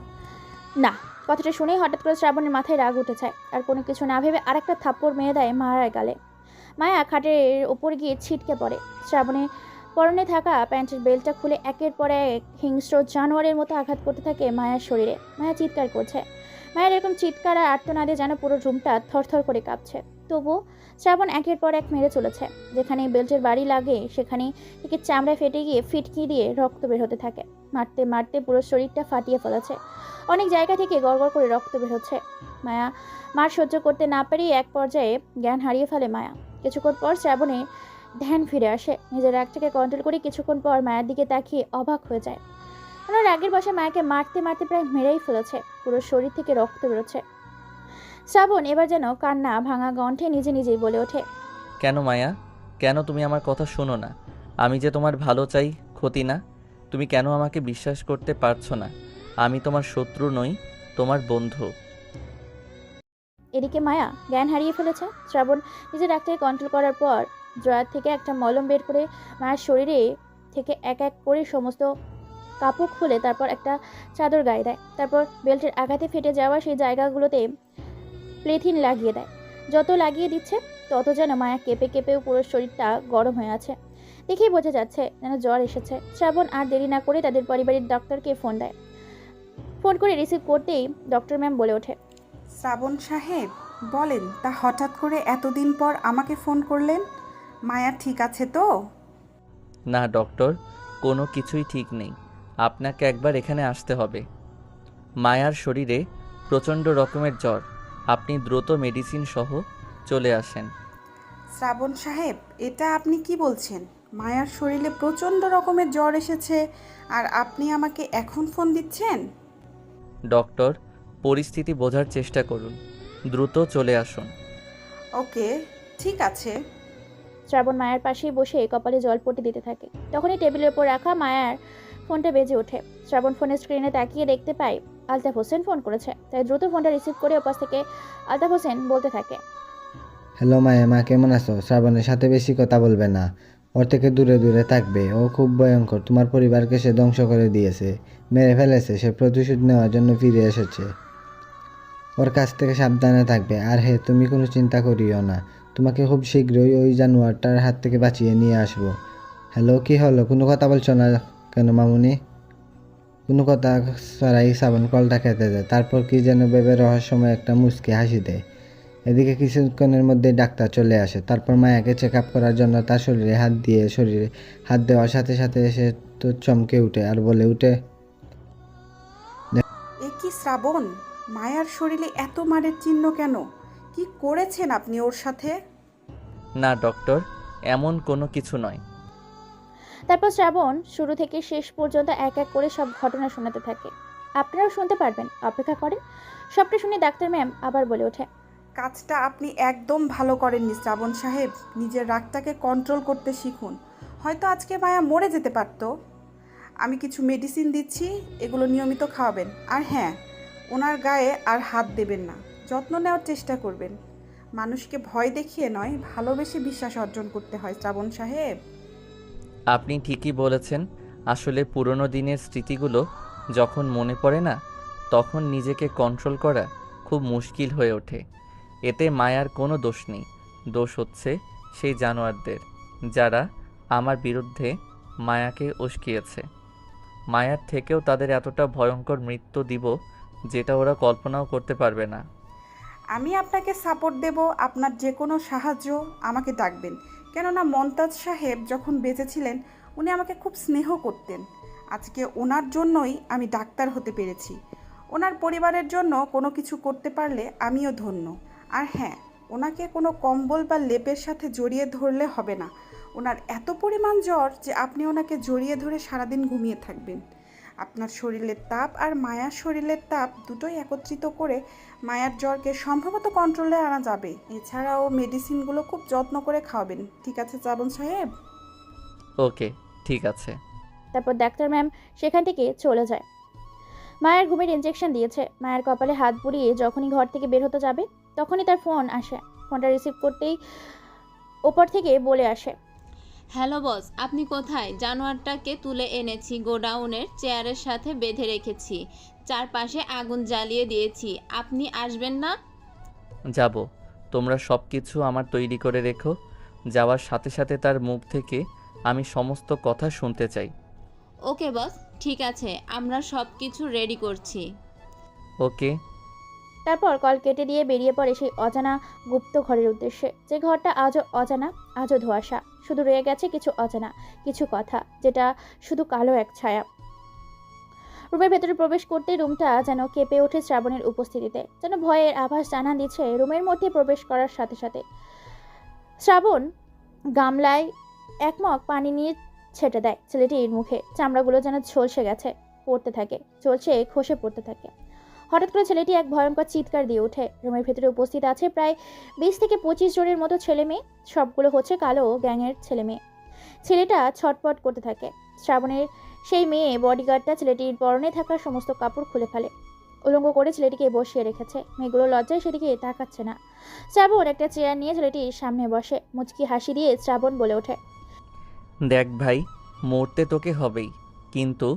না। কথাটা শুনেই হঠাৎ করে শ্রাবণের মাথায় রাগ উঠে যায়। আর কোনো কিছু না ভেবে আরেকটা থাপ্পড় মেরে দেয় মায়ের গালে। মায়া খাটের ওপর গিয়ে ছিটকে পড়ে। শ্রাবণে পরনে থাকা প্যান্টের বেল্টটা খুলে একের পর এক হিংস্র জানোয়ারের মতো আঘাত করতে থাকে মায়ের শরীরে। মায়া চিৎকার করছে। মায়ের এরকম চিৎকার আর আর্তনাদে যেন পুরো রুমটা থরথর করে কাঁপছে। তবুও শ্রাবণ একের পর এক মেরে চলেছে। যেখানে বেল্টের বাড়ি লাগে সেখানে থেকে চামড়া ফেটে গিয়ে ফিটকি দিয়ে রক্ত বের হতে থাকে। মারতে মারতে পুরো শরীরটা ফাটিয়ে ফেলেছে। অনেক জায়গা থেকে গড়গড় করে রক্ত বের হচ্ছে। মায়া মার সহ্য করতে না পেরেই এক পর্যায়ে জ্ঞান হারিয়ে ফেলে মায়া। কিছুক্ষণ পর শ্রাবণে ধ্যান ফিরে আসে। নিজের রাগটাকে কন্ট্রোল করে কিছুক্ষণ পর মায়ের দিকে তাকিয়ে অবাক হয়ে যায়। ওনার রাগের বশে মায়াকে মারতে মারতে প্রায় মেরেই ফেলেছে। পুরো শরীর থেকে রক্ত বেরোচ্ছে। শ্রাবণ এবার যেন কান্না ভাঙা কণ্ঠে নিজে নিজেই বলে ওঠে, কেন মায়া, কেন তুমি আমার কথা শোনো না? আমি যে তোমার ভালো চাই, ক্ষতি না। তুমি কেন আমাকে বিশ্বাস করতে পারছো না? আমি তোমার শত্রু নই, তোমার বন্ধু। এদিকে মায়া জ্ঞান হারিয়ে ফেলেছে। শ্রাবণ নিজের রাগটাকে কন্ট্রোল করার পর ড্রয়ার থেকে একটা মলম বের করে মায়ের শরীরে থেকে এক এক করে সমস্ত কাপড় খুলে তারপর একটা চাদর গায়ে দেয়। তারপর বেল্টের আঘাতে ফেটে যাওয়া সেই জায়গাগুলোতে প্লেথিন লাগিয়ে দেয়। যত লাগিয়ে দিচ্ছে তত যেন মায়া কেঁপে কেঁপেও পুরো শরীরটা গরম হয়ে আছে। দেখেই বোঝা যাচ্ছে যেন জ্বর এসেছে। শ্রাবণ আর দেরি না করে তাদের পরিবারের ডক্টরকে ফোন দেয়। ফোন করে রিসিভ করতেই ডক্টর ম্যাম বলে ওঠে, শ্রাবণ সাহেব বলেন, তা হঠাৎ করে এতদিন পর আমাকে ফোন করলেন? মায়া ঠিক আছে তো? না ডক্টর, কোনো কিছুই ঠিক নেই। আপনাকে একবার এখানে আসতে হবে। মায়ার শরীরে প্রচণ্ড রকমের জ্বর। আপনি দ্রুত মেডিসিন সহ চলে আসেন। শ্রাবণ সাহেব, এটা আপনি কি বলছেন? মায়ার শরীরে প্রচণ্ড রকমের জ্বর এসেছে আর আপনি আমাকে এখন ফোন দিচ্ছেন? ডক্টর, পরিস্থিতি বোঝার চেষ্টা করুন, দ্রুত চলে আসুন। ওকে, ঠিক আছে। শ্রাবণ মায়ের পাশেই বসে কপালে জল পটে দিতে থাকে। তখনই টেবিলের ওপর রাখা মায়ার ফোনটা বেজে ওঠে। শ্রাবণ ফোনের স্ক্রিনে তাকিয়ে দেখতে পায় আলতাফ হোসেন ফোন করেছে। তাই দ্রুত ফোনটা রিসিভ করে ওপাশ থেকে আলতাফ হোসেন বলতে থাকে, হ্যালো মায়া, মা কেমন আছো? শ্রাবণের সাথে বেশি কথা বলবে না, ওর থেকে দূরে দূরে থাকবে। ও খুব ভয়ঙ্কর, তোমার পরিবারকে সে ধ্বংস করে দিয়েছে, মেরে ফেলেছে। সে প্রতিশোধ নেওয়ার জন্য ফিরে এসেছে। ওর কাছ থেকে সাবধানে থাকবে। আর হ্যাঁ, তুমি কোনো চিন্তা করিও না, তোমাকে খুব শীঘ্রই ওই জানোয়ারটার হাত থেকে বাঁচিয়ে নিয়ে আসবো। হ্যালো, কি হলো? কোনো কথা বলছো না কেন মামুনি? কোনো কথা ছাড়াই শ্রাবণ কলটা খেতে দেয়। তারপর কি যেন ভেবে রহস্যময় একটা মুচকি হাসি দেয়। এদিকে কিছুক্ষণের মধ্যে ডাক্তার চলে আসে। তারপর মায়াকে চেক আপ করার জন্য তার শরীরে হাত দেওয়ার সাথে সাথে সে তো চমকে উঠে আর বলে উঠে, এ কি শ্রাবণ, মায়ার শরীরে এত মারের চিহ্ন কেন? কি করেছেন আপনি ওর সাথে? না ডক্টর, এমন কোনো কিছু নয়। তারপর শ্রাবণ শুরু থেকে শেষ পর্যন্ত এক এক করে সব ঘটনা শোনাতে থাকে। আপনারাও শুনতে পারবেন, অপেক্ষা করেন। সবটা শুনে ডাক্তার ম্যাম আবার বলে ওঠে, কাজটা আপনি একদম ভালো করেননি শ্রাবণ সাহেব। নিজের রাগটাকে কন্ট্রোল করতে শিখুন। হয়তো আজকে মায়া মরে যেতে পারতো। আমি কিছু মেডিসিন দিচ্ছি, এগুলো নিয়মিত খাওয়াবেন। আর হ্যাঁ, ওনার গায়ে আর হাত দেবেন না, যত্ন নেওয়ার চেষ্টা করবেন। মানুষকে ভয় দেখিয়ে নয়, ভালোবেসে বিশ্বাস অর্জন করতে হয় শ্রাবণ সাহেব। আপনি ঠিকই বলেছেন। আসলে পুরনো দিনের স্মৃতিগুলো যখন মনে পড়ে না, তখন নিজেকে কন্ট্রোল করা খুব মুশকিল হয়ে ওঠে। এতে মায়ার কোনো দোষ নেই, দোষ হচ্ছে সেই জানোয়ারদের, যারা আমার বিরুদ্ধে মায়াকে উস্কিয়েছে। মায়ার থেকেও তাদের এতটা ভয়ঙ্কর মৃত্যু দিব যেটা ওরা কল্পনাও করতে পারবে না। আমি আপনাকে সাপোর্ট দেব। আপনার যে কোনো সাহায্য আমাকে ডাকবেন। কেননা মমতাজ সাহেব যখন বেঁচে ছিলেন, উনি আমাকে খুব স্নেহ করতেন। আজকে ওনার জন্যই আমি ডাক্তার হতে পেরেছি। ওনার পরিবারের জন্য কোনো কিছু করতে পারলে আমিও ধন্য। আর হ্যাঁ, ওনাকে কোনো কম্বল বা লেপের সাথে জড়িয়ে ধরলে হবে না। ওনার এত পরিমাণ জ্বর যে আপনি ওনাকে জড়িয়ে ধরে সারাদিন ঘুমিয়ে থাকবেন। আপনার শরীরের তাপ আর মায়ার শরীরের তাপ দুটোই একত্রিত করে মায়ার জ্বরকে সম্ভবত কন্ট্রোলে আনা যাবে। এছাড়াও মেডিসিনগুলো খুব যত্ন করে খাওয়াবেন। ঠিক আছে শ্রাবণ সাহেব? ওকে, ঠিক আছে। তারপর ডাক্তার ম্যাম সেখান থেকে চলে যায়। মায়ের ঘুমের ইনজেকশন দিয়েছে। মায়ের কপালে হাত বুলিয়ে যখনই ঘর থেকে বের হতে যাবে, তখনই তার ফোন আসে। ফোনটা রিসিভ করতেই ওপর থেকে বলে আসে, হ্যালো বস, আপনি কোথায়? জানোয়ারটাকে তুলে এনেছি, গোডাউনের চেয়ারের সাথে বেঁধে রেখেছি, চারপাশে আগুন জ্বালিয়ে দিয়েছি। আপনি আসবেন না? যাব। তোমরা সব কিছু আমার তৈরি করে রেখো। যাওয়ার সাথে সাথে তার মুখ থেকে আমি সমস্ত কথা শুনতে চাই। ওকে বস, ঠিক আছে, আমরা সব কিছু রেডি করছি। ওকে। তারপর কল কেটে দিয়ে বেরিয়ে পড়ে সেই অজানা গুপ্ত ঘরের উদ্দেশ্যে, যে ঘরটা আজও অজানা, আজও ধোঁয়াশা। শুধু রয়ে গেছে কিছু অজানা, কিছু কথা, যেটা শুধু কালো এক ছায়া। রুমের ভেতরে প্রবেশ করতেই রুমটা যেন কেঁপে ওঠে শ্রাবণের উপস্থিতিতে, যেন ভয়ের আভাস জানা দিচ্ছে রুমের মধ্যে প্রবেশ করার সাথে সাথে। শ্রাবণ গামলায় এক মগ পানি নিয়ে ছেটে দেয় ছেলেটির মুখে। চামড়াগুলো যেন ঝলসে গেছে, পড়তে থাকে, চলছে খসে পড়তে থাকে। হঠাৎ করে ছেলেটি এক ভয়ঙ্কর চিৎকার দিয়ে ওঠে। রুমের ভেতরে উপস্থিত আছে প্রায় 20 থেকে 25 জনের মতো ছেলে মেয়ে। সবগুলো হচ্ছে কালো গ্যাংয়ের ছেলে মেয়ে। ছেলেটা ছটপট করতে থাকে। শ্রাবণের সেই মেয়ে বডিগার্ডটা ছেলেটির পরনে থাকা সমস্ত কাপড় খুলে ফেলে, উলঙ্গ করে ছেলেটিকে বসিয়ে রেখেছে। মেয়েগুলো লজ্জায় সেদিকে তাকাচ্ছে না। শ্রাবণ একটা চেয়ার নিয়ে ছেলেটির সামনে বসে। মুচকি হাসি দিয়ে শ্রাবণ বলে ওঠে, দেখ ভাই, মরতে তোকে হবেই, কিন্তু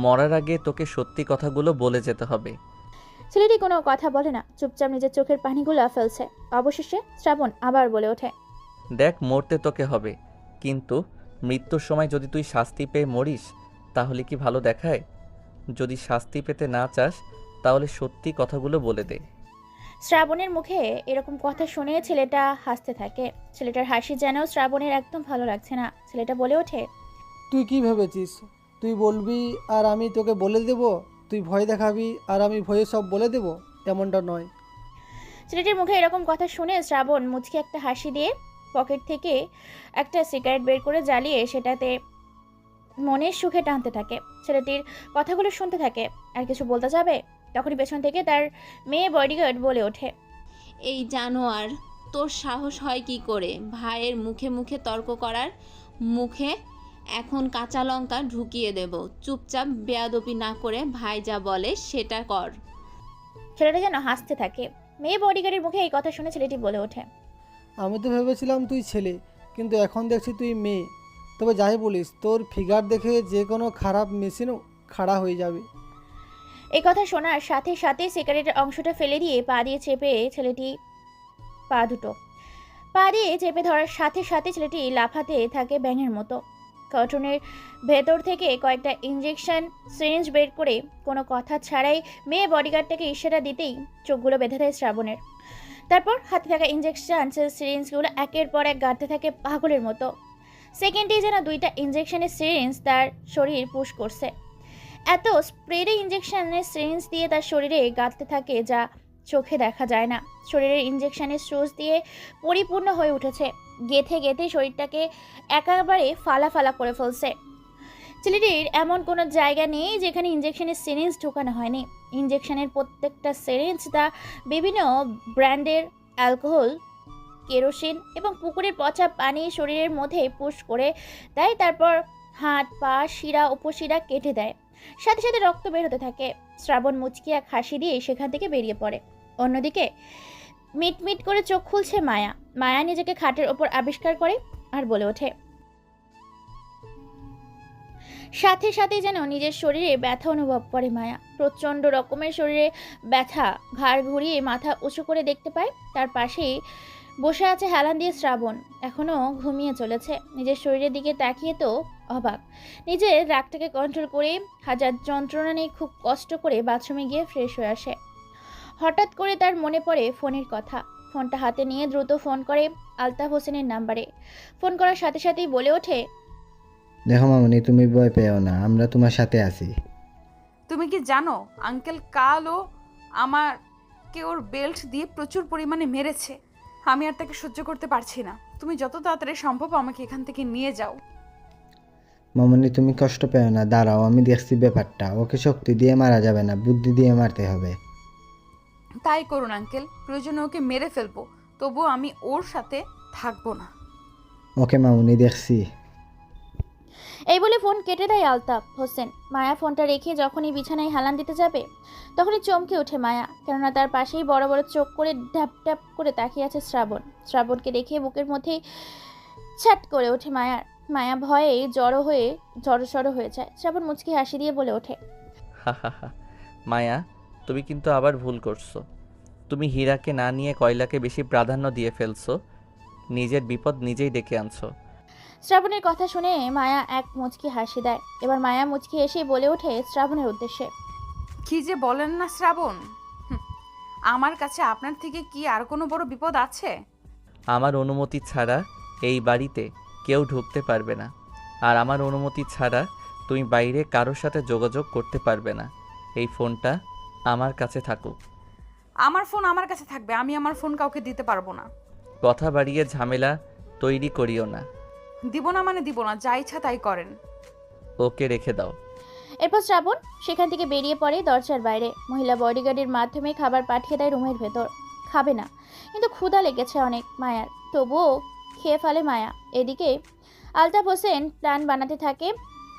মরার আগে তোকে সত্যি কথাগুলো বলে যেতে হবে। ছেলেটি কোনো কথা বলে না, চুপচাপ নিজের চোখের পানিগুলো ফেলছে। অবশেষে শ্রাবণ আবার বলে ওঠে, দেখ, মরতে তোকে হবে, কিন্তু মৃত্যুর সময় যদি তুই শাস্তি পেয়ে মরিস, তাহলে কি ভালো দেখায়? যদি শাস্তি পেতে না চাস, তাহলে সত্যি কথাগুলো বলে দে। শ্রাবণের মুখে এরকম কথা শুনে ছেলেটা হাসতে থাকে। ছেলেটার হাসি যেন শ্রাবণের একদম ভালো লাগছে না। ছেলেটা বলে ওঠে, তুই কি ভেবেছিস তুই বলবি আর আমি তোকে বলে দেব? তুই ভয় দেখাবি আর আমি ভয়ে সব বলে দেব? এমনটা নয়। ছেলেটির মুখে এরকম কথা শুনে শ্রাবণ মুচকি একটা হাসি দিয়ে পকেট থেকে একটা সিগারেট বের করে জ্বালিয়ে সেটাতে মনের সুখে টানতে থাকে। ছেলেটির কথাগুলো শুনতে থাকে। আর কিছু বলতে যাবে, তখনই পেছন থেকে তার মেয়ে বডিগার্ড বলে ওঠে, এই জানোয়ার, তোর সাহস হয় কি করে ভাইয়ের মুখে মুখে তর্ক করার? মুখে এখন কাঁচা লঙ্কা ঢুকিয়ে দেব। চুপচাপ বেয়াদবি না করে ভাই যা বলে সেটা কর। ছেলেটা যেন হাসতে থাকে। মেয়ে বডিগার্ডের মুখে এই কথা শুনে ছেলেটি বলে ওঠে, আমি তো ভেবেছিলাম তুই ছেলে, কিন্তু এখন দেখছি তুই মেয়ে। তবে যাই বলিস, তোর ফিগার দেখে যে কোনো খারাপ মেশিনও খাড়া হয়ে যাবে। এই কথা শোনার সাথে সাথে সিগারেটের অংশটা ফেলে দিয়ে পা দিয়ে চেপে ছেলেটি পা দিয়ে চেপে ধরার সাথে সাথে ছেলেটি লাফাতে থাকে ব্যাঙের মতো। কটনের ভেতর থেকে কয়েকটা ইঞ্জেকশন সিরিঞ্জ বের করে কোনো কথা ছাড়াই মেয়ে বডিগার্ডটাকে ইশারা দিতেই চোখগুলো বেঁধে দেয় শ্রাবণের। তারপর হাতে থাকা ইঞ্জেকশন সিরিঞ্জগুলো একের পর এক গাঁটতে থাকে পাগলের মতো। সেকেন্ডেই যেন 2টা ইঞ্জেকশনের সিরিঞ্জ তার শরীর পুশ করছে। এত স্প্রেডে ইঞ্জেকশনের সিরিঞ্জ দিয়ে তার শরীরে গাঁথতে থাকে যা চোখে দেখা যায় না। শরীরের ইঞ্জেকশনের সোজ দিয়ে পরিপূর্ণ হয়ে উঠেছে, গেথে গেথে শরীরটাকে একেবারে ফালা ফালা করে ফেলছে। ছেলেটির এমন কোনো জায়গা নেই যেখানে ইঞ্জেকশনের সিরিঞ্জ ঢোকানো হয়নি। ইঞ্জেকশনের প্রত্যেকটা সিরিঞ্জ দা বিভিন্ন ব্র্যান্ডের অ্যালকোহল, কেরোসিন এবং পুকুরের পচা পানি শরীরের মধ্যে পুশ করে দেয়। তারপর হাত, পা, শিরা, উপশিরা কেটে দেয়। সাথে সাথে রক্ত বের হতে থাকে। শ্রাবণ মুচকি এক হাসি দিয়ে সেখান থেকে বেরিয়ে পড়ে। অন্যদিকে মিটমিট করে চোখ খুলছে মায়া। মায়া নিজেকে খাটের ওপর আবিষ্কার করে আর বলে ওঠে, সাথে সাথে যেন নিজের শরীরে ব্যথা অনুভব করে মায়া। প্রচণ্ড রকমের শরীরে ব্যথা। ঘাড় ঘুরিয়ে মাথা উঁচু করে দেখতে পায় তার পাশেই বসে আছে হেলান দিয়ে শ্রাবণ। এখনো ঘুমিয়ে চলেছে। নিজের শরীরের দিকে তাকিয়ে তো অবাক। নিজের রাগটাকে কন্ট্রোল করে হাজার যন্ত্রণা নিয়ে খুব কষ্ট করে বাথরুমে গিয়ে ফ্রেশ হয়ে আসে। হঠাৎ করে তার মনে পড়ে ফোনের কথা। ফোনটা হাতে নিয়ে দ্রুত ফোন করে আলতাফ হোসেনের নাম্বারে। ফোন করার সাথে সাথেই বলে ওঠে, দেখো মামনি, তুমি ভয় পেও না, আমরা তোমার সাথে আছি। তুমি কি জানো আঙ্কেল কালও আমাকে ওর বেল্ট দিয়ে প্রচুর পরিমাণে মেরেছে। আমি আর তাকে সহ্য করতে পারছি না। তুমি যত তাড়াতাড়ি সম্ভব আমাকে এখান থেকে নিয়ে যাও। মামনি, তুমি কষ্ট পেও না, দাঁড়াও, আমি দেখছি ব্যাপারটা। ওকে শক্তি দিয়ে মারা যাবে না, বুদ্ধি দিয়ে মারতে হবে। তাই করুন আঙ্কেল, প্রয়োজনে ওকে মেরে ফেলবো, তবুও আমি ওর সাথে থাকবো না। ওকে মামনি, দেখছি। এই বলে ফোন কেটে দেয় আলতাফ হোসেন। মায়া ফোনটা রেখে যখনই বিছানায় হেলান দিতে যাবে তখনই চমকে ওঠে মায়া, কেননা তার পাশেই বড় বড় চোখ করে ঢ্যাপ ঢ্যাপ করে তাকিয়ে আছে শ্রাবণ। শ্রাবণকে দেখে বুকের মধ্যে ছ্যাট করে ওঠে মায়ার। মায়া ভয়ে জড়সড় হয়ে যায়। শ্রাবণ মুচকি হাসি দিয়ে বলে ওঠে, হা হা হা। মায়া, তুমি কিন্তু আবার ভুল করছো। তুমি হীরাকে না নিয়ে কয়লাকে বেশি প্রাধান্য দিয়ে ফেলছো। নিজের বিপদ নিজেই ডেকে আনছো। শ্রাবণের কথা শুনে মায়া এক মুচকি হাসি দেয়। এবার মায়া মুচকি এসে বলে ওঠে শ্রাবণের উদ্দেশ্যে, কি যে বলেন না শ্রাবণ, আমার কাছে আপনার থেকে কি আর কোনো বড় বিপদ আছে? আমার অনুমতি ছাড়া এই বাড়িতে কেউ ঢুকতে পারবে না, আর আমার অনুমতি ছাড়া তুমি বাইরে কারোর সাথে যোগাযোগ করতে পারবে না। এই ফোনটা আমার কাছে থাকুক। আমার ফোন আমার কাছে থাকবে। আমি আমার ফোন কাউকে দিতে পারবো না। কথা বাড়িয়ে ঝামেলা তৈরি করিও না। দিব না মানে দিব না, যা ইচ্ছা তাই করেন। ওকে রেখে দাও। এরপর শ্রাবণ সেখান থেকে বেরিয়ে পড়ে দরজার বাইরে। মহিলা বডিগার্ডের মাধ্যমে খাবার পাঠিয়ে দেয় রুমের ভেতর। খাবে না, কিন্তু ক্ষুধা লেগেছে অনেক মায়ার, তবুও খেয়ে ফেলে মায়া। এদিকে আলতাফ হোসেন প্ল্যান বানাতে থাকে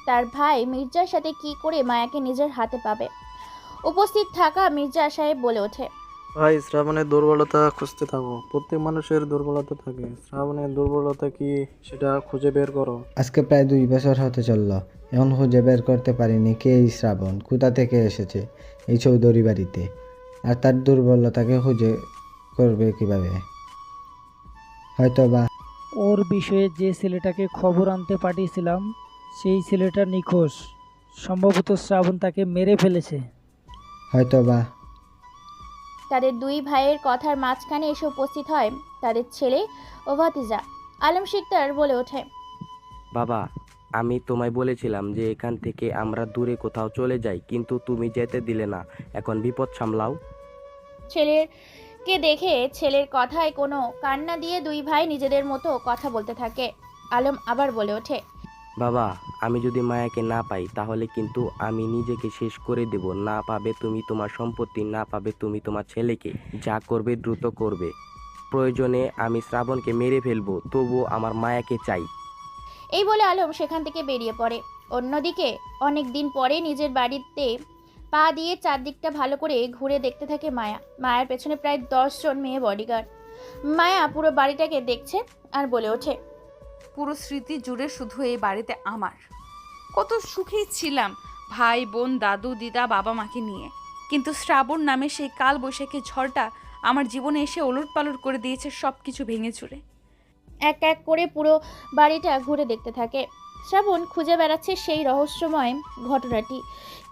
তার ভাই মির্জার সাথে কি করে মায়াকে নিজের হাতে পাবে। উপস্থিত থাকা মির্জা সাহেব বলে ওঠে, ভাই, শ্রাবণের দুর্বলতা খুঁজতে থাকো। প্রত্যেক মানুষের দুর্বলতা থাকে। শ্রাবণের দুর্বলতা কি সেটা খুঁজে বের করো। আজকে প্রায় 2 বছর হতে চললো, এখন খুঁজে বের করতে পারিনি কে এই শ্রাবণ, কোথা থেকে এসেছে এই চৌধুরী বাড়িতে, আর তার দুর্বলতাকে খুঁজে করবে কিভাবে। হয়তো বা ওর বিষয়ে যে ছেলেটাকে খবর আনতে পাঠিয়েছিলাম সেই ছেলেটা নিখোঁজ। সম্ভবত শ্রাবণ তাকে মেরে ফেলেছে। হয়তো বা তাদের দুই ভাইয়ের কথার মাঝখানে এসে উপস্থিত হয় তাদের ছেলে ও ভাতিজা। আলম শিকদার বলে ওঠে, বাবা, আমি তোমায় বলেছিলাম যে এখান থেকে আমরা দূরে কোথাও চলে যাই, কিন্তু তুমি যেতে দিলে না। এখন বিপদ সামলাও। ছেলেকে দেখে ছেলের কথায় কোনো কান্না দিয়ে দুই ভাই নিজেদের মতো কথা বলতে থাকে। আলম আবার বলে ওঠে, বাবা, আমি যদি মায়াকে না পাই তাহলে কিন্তু আমি নিজেকে শেষ করে দেব। না পাবে তুমি তোমার সম্পত্তি, না পাবে তুমি তোমার ছেলেকে। যা করবে দ্রুত করবে। প্রয়োজনে আমি শ্রাবণকে মেরে ফেলবো, তবুও আমার মায়াকে চাই। এই বলে আলম সেখান থেকে বেরিয়ে পড়ে। অন্যদিকে অনেক দিন পরে নিজের বাড়িতে পা দিয়ে চারদিকটা ভালো করে ঘুরে দেখতে থাকে মায়া। মায়ার পেছনে প্রায় 10 জন মেয়ে বডিগার্ড। মায়া পুরো বাড়িটাকে দেখছে আর বলে ওঠে, পুরো স্মৃতি জুড়ে শুধু এই বাড়িতে আমার। কত সুখেই ছিলাম ভাই বোন দাদু দিদা বাবা মাকে নিয়ে, কিন্তু শ্রাবণ নামে সেই কাল বৈশাখী ঝড়টা আমার জীবনে এসে ওলটপালট করে দিয়েছে সব কিছু ভেঙে চুরে। এক এক করে পুরো বাড়িটা ঘুরে দেখতে থাকে। শ্রাবণ খুঁজে বেড়াচ্ছে সেই রহস্যময় ঘটনাটি,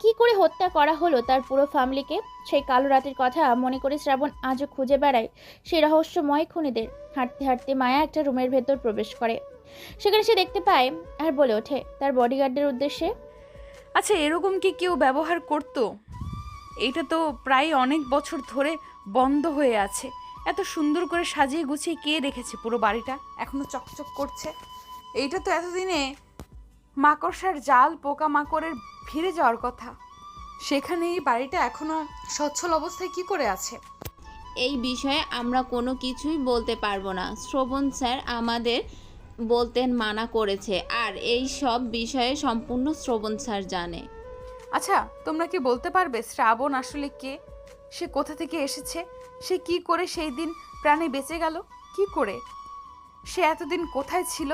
কি করে হত্যা করা হলো তার পুরো ফ্যামিলিকে। সেই কালো রাতের কথা মনে করে শ্রাবণ আজও খুঁজে বেড়ায় সেই রহস্যময় খুনিদের। হাঁটতে হাঁটতে মায়া একটা রুমের ভেতর প্রবেশ করে। সেখানে সে দেখতে পায় আর বলে ওঠে তার বডিগার্ডদের উদ্দেশ্যে, আচ্ছা, এরকম কি কেউ ব্যবহার করতো? এইটা তো প্রায় অনেক বছর ধরে বন্ধ হয়ে আছে। এত সুন্দর করে সাজিয়ে গুছিয়ে কে রেখেছে পুরো বাড়িটা, এখনো চকচক করছে। এইটা তো এতদিনে মাকড়সার জাল পোকামাকড়ের ভিড়ে যাওয়ার কথা, সেখানে এই বাড়িটা এখনো সচ্ছল অবস্থায় কি করে আছে? এই বিষয়ে আমরা কোনো কিছুই বলতে পারবো না। শ্রবণ স্যার আমাদের বলতে মানা করেছে, আর এই সব বিষয়ে সম্পূর্ণ শ্রবণ স্যার জানে। আচ্ছা, তোমরা কি বলতে পারবে শ্রাবণ আসলে কে? সে কোথা থেকে এসেছে? সে কি করে সেই দিন প্রাণে বেঁচে গেল? কি করে সে এতদিন কোথায় ছিল?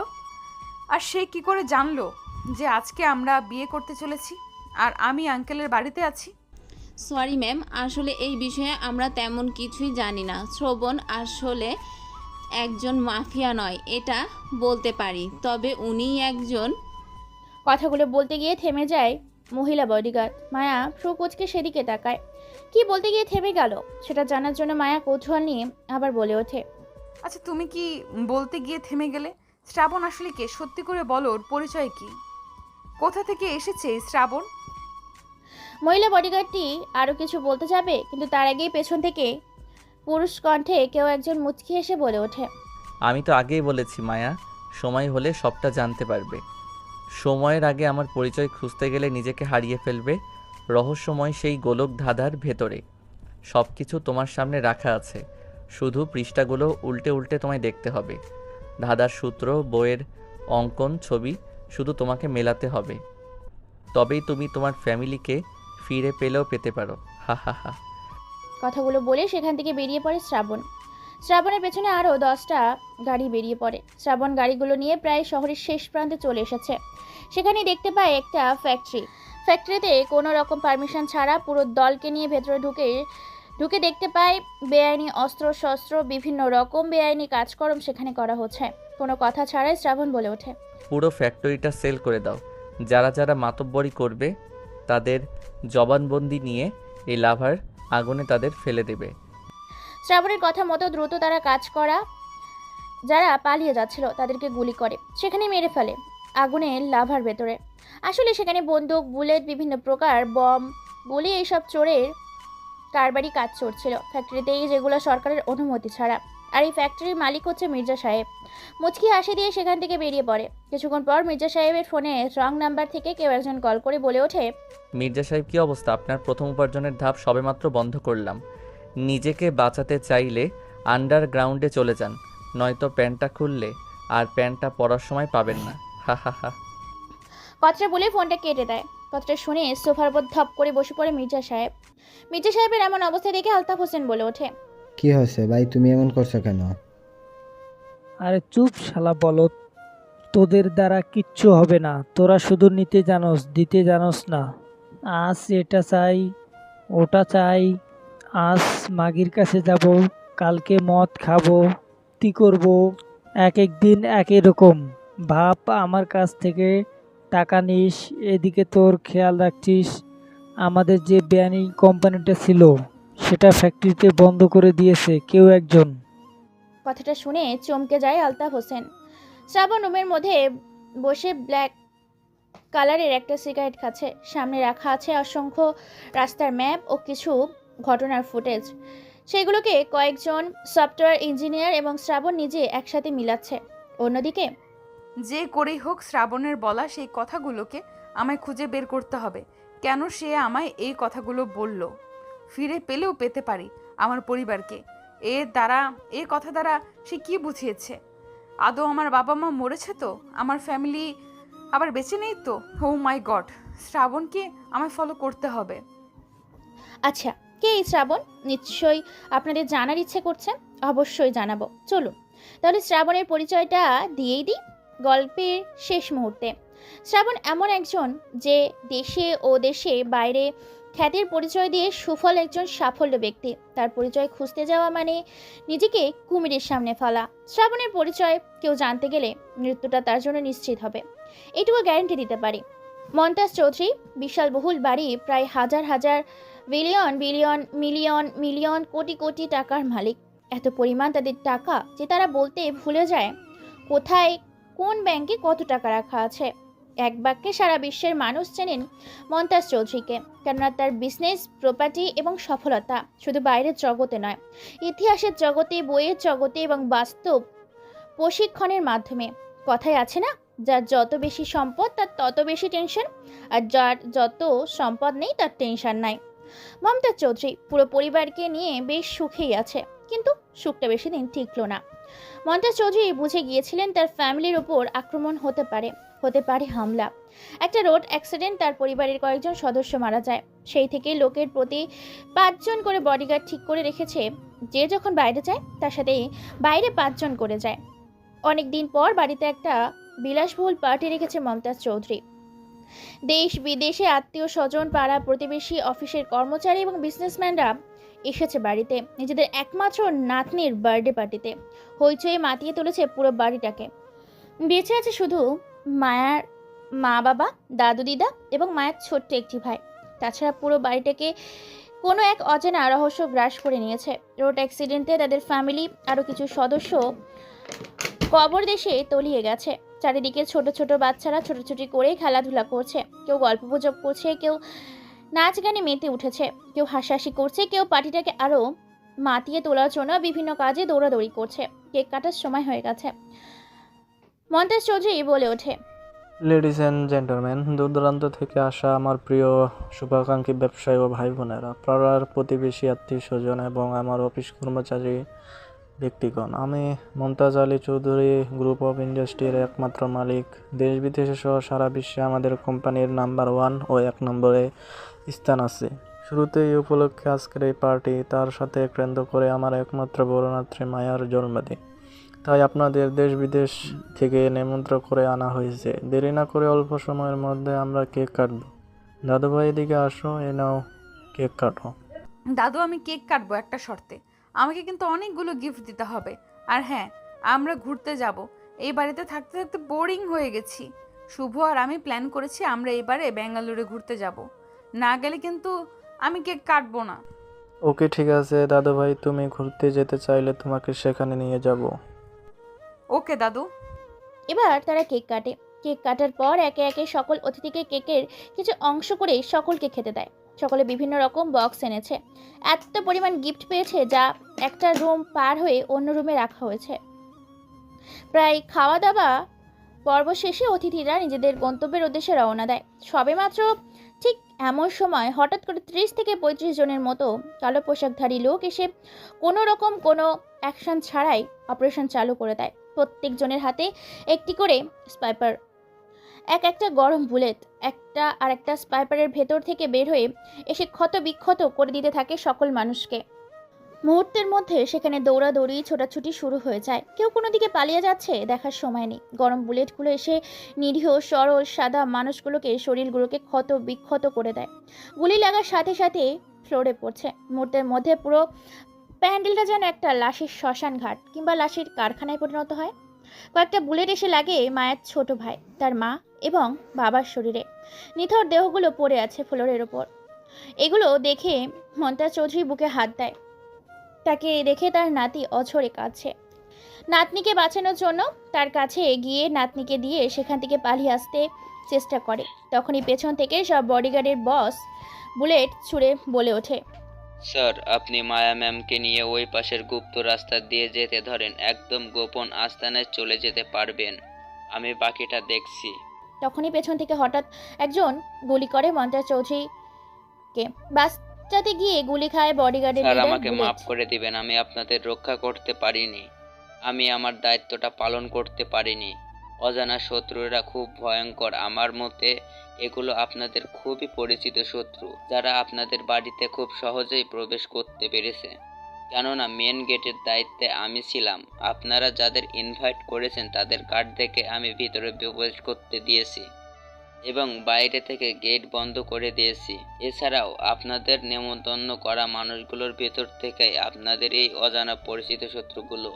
আর সে কি করে জানলো যে আজকে আমরা বিয়ে করতে চলেছি আর আমি আঙ্কেলের বাড়িতে আছি? সরি ম্যাম, আসলে এই বিষয়ে আমরা তেমন কিছুই জানি না। শ্রবণ আসলে একজন মাফিয়া নয়, এটা বলতে পারি, তবে উনি একজন। কথাগুলো বলতে গিয়ে থেমে যায় মহিলা বডিগার্ড। মায়া প্রকোচকে সেদিকে তাকায়। কি বলতে গিয়ে থেমে গেল সেটা জানার জন্য মায়া কৌতূহল নিয়ে আবার বলে ওঠে, আচ্ছা, তুমি কি বলতে গিয়ে থেমে গেলে? শ্রাবণ আসলে কে? সত্যি করে বলো, ওর পরিচয় কি? কোথা থেকে এসেছে এই শ্রাবণ? মহিলা বডিগার্ডটি আরও কিছু বলতে যাবে, কিন্তু তার আগেই পেছন থেকে পুরুষ কণ্ঠে কেউ একজন মুচকি এসে বলে ওঠে, আমি তো আগেই বলেছি মায়া, সময় হলে সবটা জানতে পারবে। সময়ের আগে আমার পরিচয় খুঁজতে গেলে নিজেকে হারিয়ে ফেলবে রহস্যময় সেই গোলক ধাঁধার ভেতরে। সব কিছু তোমার সামনে রাখা আছে, শুধু পৃষ্ঠাগুলো উল্টে উল্টে তোমায় দেখতে হবে। ধাঁধার সূত্র, বইয়ের অঙ্কন, ছবি শুধু তোমাকে মেলাতে হবে, তবেই তুমি তোমার ফ্যামিলিকে ফিরে পেলেও পেতে পারো। হা হা হা। কথাগুলো বলে সেখান থেকে বেরিয়ে পড়ে শ্রাবণ। শ্রাবণের পেছনে আরও 10টা গাড়ি বেরিয়ে পড়ে। শ্রাবণ গাড়িগুলো নিয়ে প্রায় শহরের শেষ প্রান্তে চলে এসেছে। সেখানে দেখতে পায় একটা ফ্যাক্টরিতে কোনো রকম পারমিশন ছাড়া পুরো দলকে নিয়ে ভেতরে ঢুকে দেখতে পায় বেআইনি অস্ত্র শস্ত্র, বিভিন্ন রকম বেআইনি কাজকর্ম সেখানে করা হচ্ছে। কোনো কথা ছাড়াই শ্রাবণ বলে ওঠে, পুরো ফ্যাক্টরিটা সেল করে দাও। যারা যারা মাতব্বরি করবে তাদের জবানবন্দি নিয়ে এই লাভার আগুনে তাদের ফেলে দেবে। শ্রাবণের কথা মতো দ্রুত তারা কাজ করা যারা পালিয়ে যাচ্ছিল তাদেরকে গুলি করে সেখানে মেরে ফেলে আগুনের লাভার ভেতরে। আসলে সেখানে বন্দুক, বুলেট, বিভিন্ন প্রকার বম, গুলি এইসব চোরের কারবারি কাজ চলছিল ফ্যাক্টরিতে, যেগুলো সরকারের অনুমতি ছাড়া। আর এই ফ্যাক্টরির মালিক হচ্ছে মির্জা সাহেব। মুচকি হাসি দিয়ে সেখান থেকে বেরিয়ে পড়ে। কিছুক্ষণ পর মির্জা সাহেবের ফোনে রং নাম্বার থেকে কেউ একজন কল করে বলে ওঠে, মির্জা সাহেব, কী অবস্থা? আপনার প্রথম উপার্জনের ধাপ সবেমাত্র বন্ধ করলাম। নিজেকে বাঁচাতে চাইলে আন্ডারগ্রাউন্ডে চলে যান, নয়তো প্যান্টটা খুললে আর প্যান্টটা পরার সময় পাবেন না। হা হা হা। কথাটা বলে ফোনটা কেটে দেয়। কথাটা শুনে সোফার উপর ধপ করে বসে পড়ে মির্জা সাহেব। মির্জা সাহেবের এমন অবস্থা দেখে আলতাফ হোসেন বলে ওঠে, কি হয়েছে ভাই, তুমি এমন করছো কেন? আরে চুপ শালা বলদ, তোদের দ্বারা কিচ্ছু হবে না। তোরা শুধু নিতে জানোস, দিতে জানোস না। আজ এটা চাই, ওটা চাই, আজ মাগির কাছে যাব, কালকে মদ খাবো, কি করব, এক এক দিন এক রকম ভাব। আমার কাছ থেকে টাকা নিস, এদিকে তোর খেয়াল রাখছিস। আমাদের যে বেআইনি কোম্পানিটা ছিল সেটা ফ্যাক্টরিতে বন্ধ করে দিয়েছে কেউ একজন। কথাটা শুনে চমকে যায় আলতাফ হোসেন। শ্রাবণ রুমের মধ্যে বসে ব্ল্যাক কালারের একটা সিগারেট খাচ্ছে। সামনে রাখা আছে অসংখ্য রাস্তার ম্যাপ ও কিছু ঘটনার ফুটেজ। সেগুলোকে কয়েকজন সফটওয়্যার ইঞ্জিনিয়ার এবং শ্রাবণ নিজে একসাথে মিলাচ্ছে। অন্যদিকে যে করেই হোক শ্রাবণের বলা সেই কথাগুলোকে আমায় খুঁজে বের করতে হবে। কেন সে আমায় এই কথাগুলো বলল? ফিরে পেলেও পেতে পারি আমার পরিবারকে। এ কথা দ্বারা সে কি বুঝিয়েছে? আদৌ আমার বাবা মা মরেছে তো? আমার ফ্যামিলি আবার বেঁচে নেই তো? ও মাই গড, শ্রাবণকে আমায় ফলো করতে হবে। আচ্ছা, কে এই শ্রাবণ? নিশ্চয়ই আপনাদের জানার ইচ্ছে করছে। অবশ্যই জানাবো, চলুন তাহলে শ্রাবণের পরিচয়টা দিয়েই দিই। গল্পের শেষ মুহূর্তে শ্রাবণ এমন একজন যে দেশে ও দেশে বাইরে খ্যাতির পরিচয় দিয়ে সুফল একজন সাফল্য ব্যক্তি। তার পরিচয় খুঁজতে যাওয়া মানে নিজেকে কুমিরের সামনে ফেলা। শ্রাবণের পরিচয় কেউ জানতে গেলে মৃত্যুটা তার জন্য নিশ্চিত হবে, এইটুকু গ্যারান্টি দিতে পারি। মমতাজ চৌধুরী বিশাল বহুল বাড়ি, প্রায় হাজার হাজার billion billion million million crore crore টাকার মালিক। এত পরিমাণ তাদের টাকা যে তারা বলতে ভুলে যায় কোথায় কোন ব্যাংকে কত টাকা রাখা আছে। এক বাক্যে সারা বিশ্বের মানুষ চেনেন মমতাজ চৌধুরীকে, কেননা তার বিজনেস, প্রপার্টি এবং সফলতা শুধু বাইরের জগতে নয়, ইতিহাসের জগতে, বইয়ের জগতে এবং বাস্তব প্রশিক্ষণের মাধ্যমে। কথায় আছে না, যার যত বেশি সম্পদ তার তত বেশি টেনশন, আর যার যত সম্পদ নেই তার টেনশন নাই। মমতাজ চৌধুরী পুরো পরিবারকে নিয়ে বেশ সুখেই আছে, কিন্তু সুখটা বেশি দিন টিকলো না। মমতাজ চৌধুরী বুঝে গিয়েছিলেন তার ফ্যামিলির ওপর আক্রমণ হতে পারে হামলা। একটা রোড অ্যাক্সিডেন্ট, তার পরিবারের কয়েকজন সদস্য মারা যায়। সেই থেকে লোকের প্রতি 5 জন করে বডিগার্ড ঠিক করে রেখেছে, যে যখন বাইরে যায় তার সাথে বাইরে 5 জন করে যায়। অনেক দিন পর বাড়িতে একটা বিলাসবহুল পার্টি রেখেছে মমতাজ চৌধুরী। দেশ বিদেশে আত্মীয় স্বজন, পাড়া প্রতিবেশী, অফিসের কর্মচারী এবং বিজনেসম্যানরা এসেছে বাড়িতে নিজেদের একমাত্র নাতনির বার্থডে পার্টিতে। হইচই মাতিয়ে তুলেছে পুরো বাড়িটাকে। বেঁচে আছে শুধু মায়ার মা বাবা, দাদু দিদা এবং মায়ের ছোট্ট একটি ভাই। তাছাড়া পুরো বাড়িটাকে কোনো এক অজানা রহস্য গ্রাস করে নিয়েছে। রোড অ্যাক্সিডেন্টে তাদের ফ্যামিলি আরও কিছু সদস্য কবর দেশে তলিয়ে গেছে। চারিদিকে ছোট ছোট বাচ্চারা ছোটাছুটি করে খেলাধুলা করছে, কেউ গল্পগুজব করছে, কেউ নাচ গানে মেতে উঠেছে, কেউ হাসাহাসি করছে, কেউ পার্টিটাকে আরও মাতিয়ে তোলার জন্য বিভিন্ন কাজে দৌড়াদৌড়ি করছে। কেক কাটার সময় হয়ে গেছে। মমতাজ চৌধুরী বলে ওঠে, লেডিস অ্যান্ড জেন্টলম্যান, দূর দূরান্ত থেকে আসা আমার প্রিয় শুভাকাঙ্ক্ষী ব্যবসায়ী ও ভাই বোনেরা, পাড়ার প্রতিবেশী, আত্মীয় স্বজন এবং আমার অফিস কর্মচারী ব্যক্তিগণ, আমি মমতাজ আলী চৌধুরী গ্রুপ অফ ইন্ডাস্ট্রির একমাত্র মালিক। দেশ বিদেশে সহ সারা বিশ্বে আমাদের কোম্পানির নাম্বার 1 ও 1 নম্বরে স্থান আছে। শুরুতে এই উপলক্ষে আজকের এই পার্টি, তার সাথে কেন্দ্র করে আমার একমাত্র বড়নাত্রী মায়ার জন্মদিন। তাই আপনাদের দেশ বিদেশ থেকে নিমন্ত্রণ করে আনা হয়েছে। দেরি না করে অল্প সময়ের মধ্যে আমরা কেক কাটব। দাদু ভাই এদিকে আসো, এ নাও কেক কাটো। দাদু, আমি কেক কাটবো একটা শর্তে। আমাকে কিন্তু অনেকগুলো গিফট দিতে হবে। আর হ্যাঁ, আমরা ঘুরতে যাব। এই বাড়িতে থাকতে থাকতে বোরিং হয়ে গেছি। শুভ আর আমি প্ল্যান করেছি আমরা এবারে বেঙ্গালুরু ঘুরতে যাব। না গেলে কিন্তু আমি কেক কাটবো না। ওকে, ঠিক আছে দাদু ভাই, তুমি ঘুরতে যেতে চাইলে তোমাকে সেখানে নিয়ে যাব। ওকে দাদু। এবার তারা কেক কাটে। কেক কাটার পর একে একে সকল অতিথিকে কেকের কিছু অংশ করে সকলকে খেতে দেয়। সকলে বিভিন্ন রকম বক্স এনেছে, এত পরিমাণ গিফট পেয়েছে যা একটা রুম পার হয়ে অন্য রুমে রাখা হয়েছে। প্রায় খাওয়া দাওয়া পর্ব শেষে অতিথিরা নিজেদের গন্তব্যের উদ্দেশ্যে রওনা দেয়। সবেমাত্র ঠিক এমন সময় হঠাৎ করে 30 থেকে 35 জনের মতো কালো পোশাকধারী লোক এসে কোনো রকম কোনো অ্যাকশন ছাড়াই অপারেশন চালু করে দেয়। প্রত্যেক জনের হাতে একটি করে স্পাইপার, একটা গরম বুলেট, একটা স্পাইপারের ভেতর থেকে বের হয়ে এসে ক্ষত বিক্ষত করে দিতে থাকে সকল মানুষকে। মুহূর্তের মধ্যে সেখানে দৌড়াদৌড়ি, ছোটাছুটি শুরু হয়ে যায়। কেউ কোনো দিকে পালিয়ে যাচ্ছে দেখার সময় নেই। গরম বুলেটগুলো এসে নিরীহ সরল সাদা মানুষগুলোকে, শরীরগুলোকে ক্ষত বিক্ষত করে দেয়। গুলি লাগার সাথে সাথে ফ্লোরে পড়ছে। মুহূর্তের মধ্যে পুরো প্যান্ডেলটা যেন একটা লাশের শ্মশান ঘাট কিংবা লাশের কারখানায় পরিণত হয়। কয়েকটা বুলেট এসে লাগে মায়ের ছোট ভাই, তার মা এবং বাবার শরীরে। নিথর দেহগুলো পড়ে আছে ফ্লোরের ওপর। এগুলো দেখে মমতাজ চৌধুরী বুকে হাত দেয়। তাকে দেখে তার নাতি অঝরে কাঁদছে। নাতনিকে বাঁচানোর জন্য তার কাছে গিয়ে নাতনিকে দিয়ে সেখান থেকে পালিয়ে আসতে চেষ্টা করে। তখনই পেছন থেকে সব বডিগার্ডের বস বুলেট ছুঁড়ে বলে ওঠে, স্যার, আপনি মায়া ম্যামকে নিয়ে ওই পাশের গুপ্ত রাস্তা দিয়ে যেতে ধরেন, একদম গোপন আস্তানায় চলে যেতে পারবেন। আমি বাকিটা দেখছি। তখনই পেছন থেকে হঠাৎ একজন গুলি করে মমতাজ চৌধুরীকে। বাসটাতে গিয়ে গুলি খায় বডিগার্ডের স্যার, লিডার আমাকে বুলেট। মাফ করে দিবেন, আমি আপনাদের রক্ষা করতে পারিনি। আমি আমার দায়িত্বটা পালন করতে পারিনি। অজানা শত্রুরা খুব ভয়ঙ্কর। আমার মতে এগুলো আপনাদের খুবই পরিচিত শত্রু, যারা আপনাদের বাড়িতে খুব সহজেই প্রবেশ করতে পেরেছে। কেননা মেন গেটের দায়িত্বে আমি ছিলাম। আপনারা যাদের ইনভাইট করেছেন তাদের কার্ড দেখে আমি ভিতরে প্রবেশ করতে দিয়েছি এবং বাইরে থেকে গেট বন্ধ করে দিয়েছি। এছাড়াও আপনাদের নেমন্তন্ন করা মানুষগুলোর ভেতর থেকে আপনাদের এই অজানা পরিচিত শত্রুগুলো।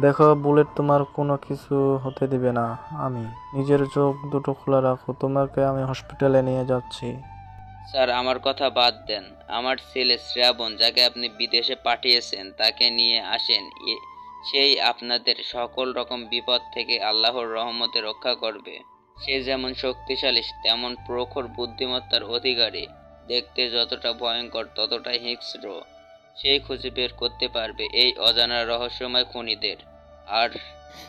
দেখো বুলেট, তোমার কোনো কিছু হতে দিবে না। আমি নিজের চোখ দুটো খোলা রাখো, তোমাকে আমি হসপিটালে নিয়ে যাচ্ছি। স্যার, আমার কথা বাদ দেন। আমার ছেলে শ্রাবণ, যাকে আপনি বিদেশে পাঠিয়েছেন, তাকে নিয়ে আসেন। সেই আপনাদের সকল রকম বিপদ থেকে আল্লাহর রহমতে রক্ষা করবে। সে যেমন শক্তিশালী তেমন প্রখর বুদ্ধিমত্তার অধিকারী। দেখতে যতটা ভয়ঙ্কর ততটাই হিংস্র। সেই খুঁজে বের করতে পারবে এই অজানা রহস্যময় খুনিদের। আর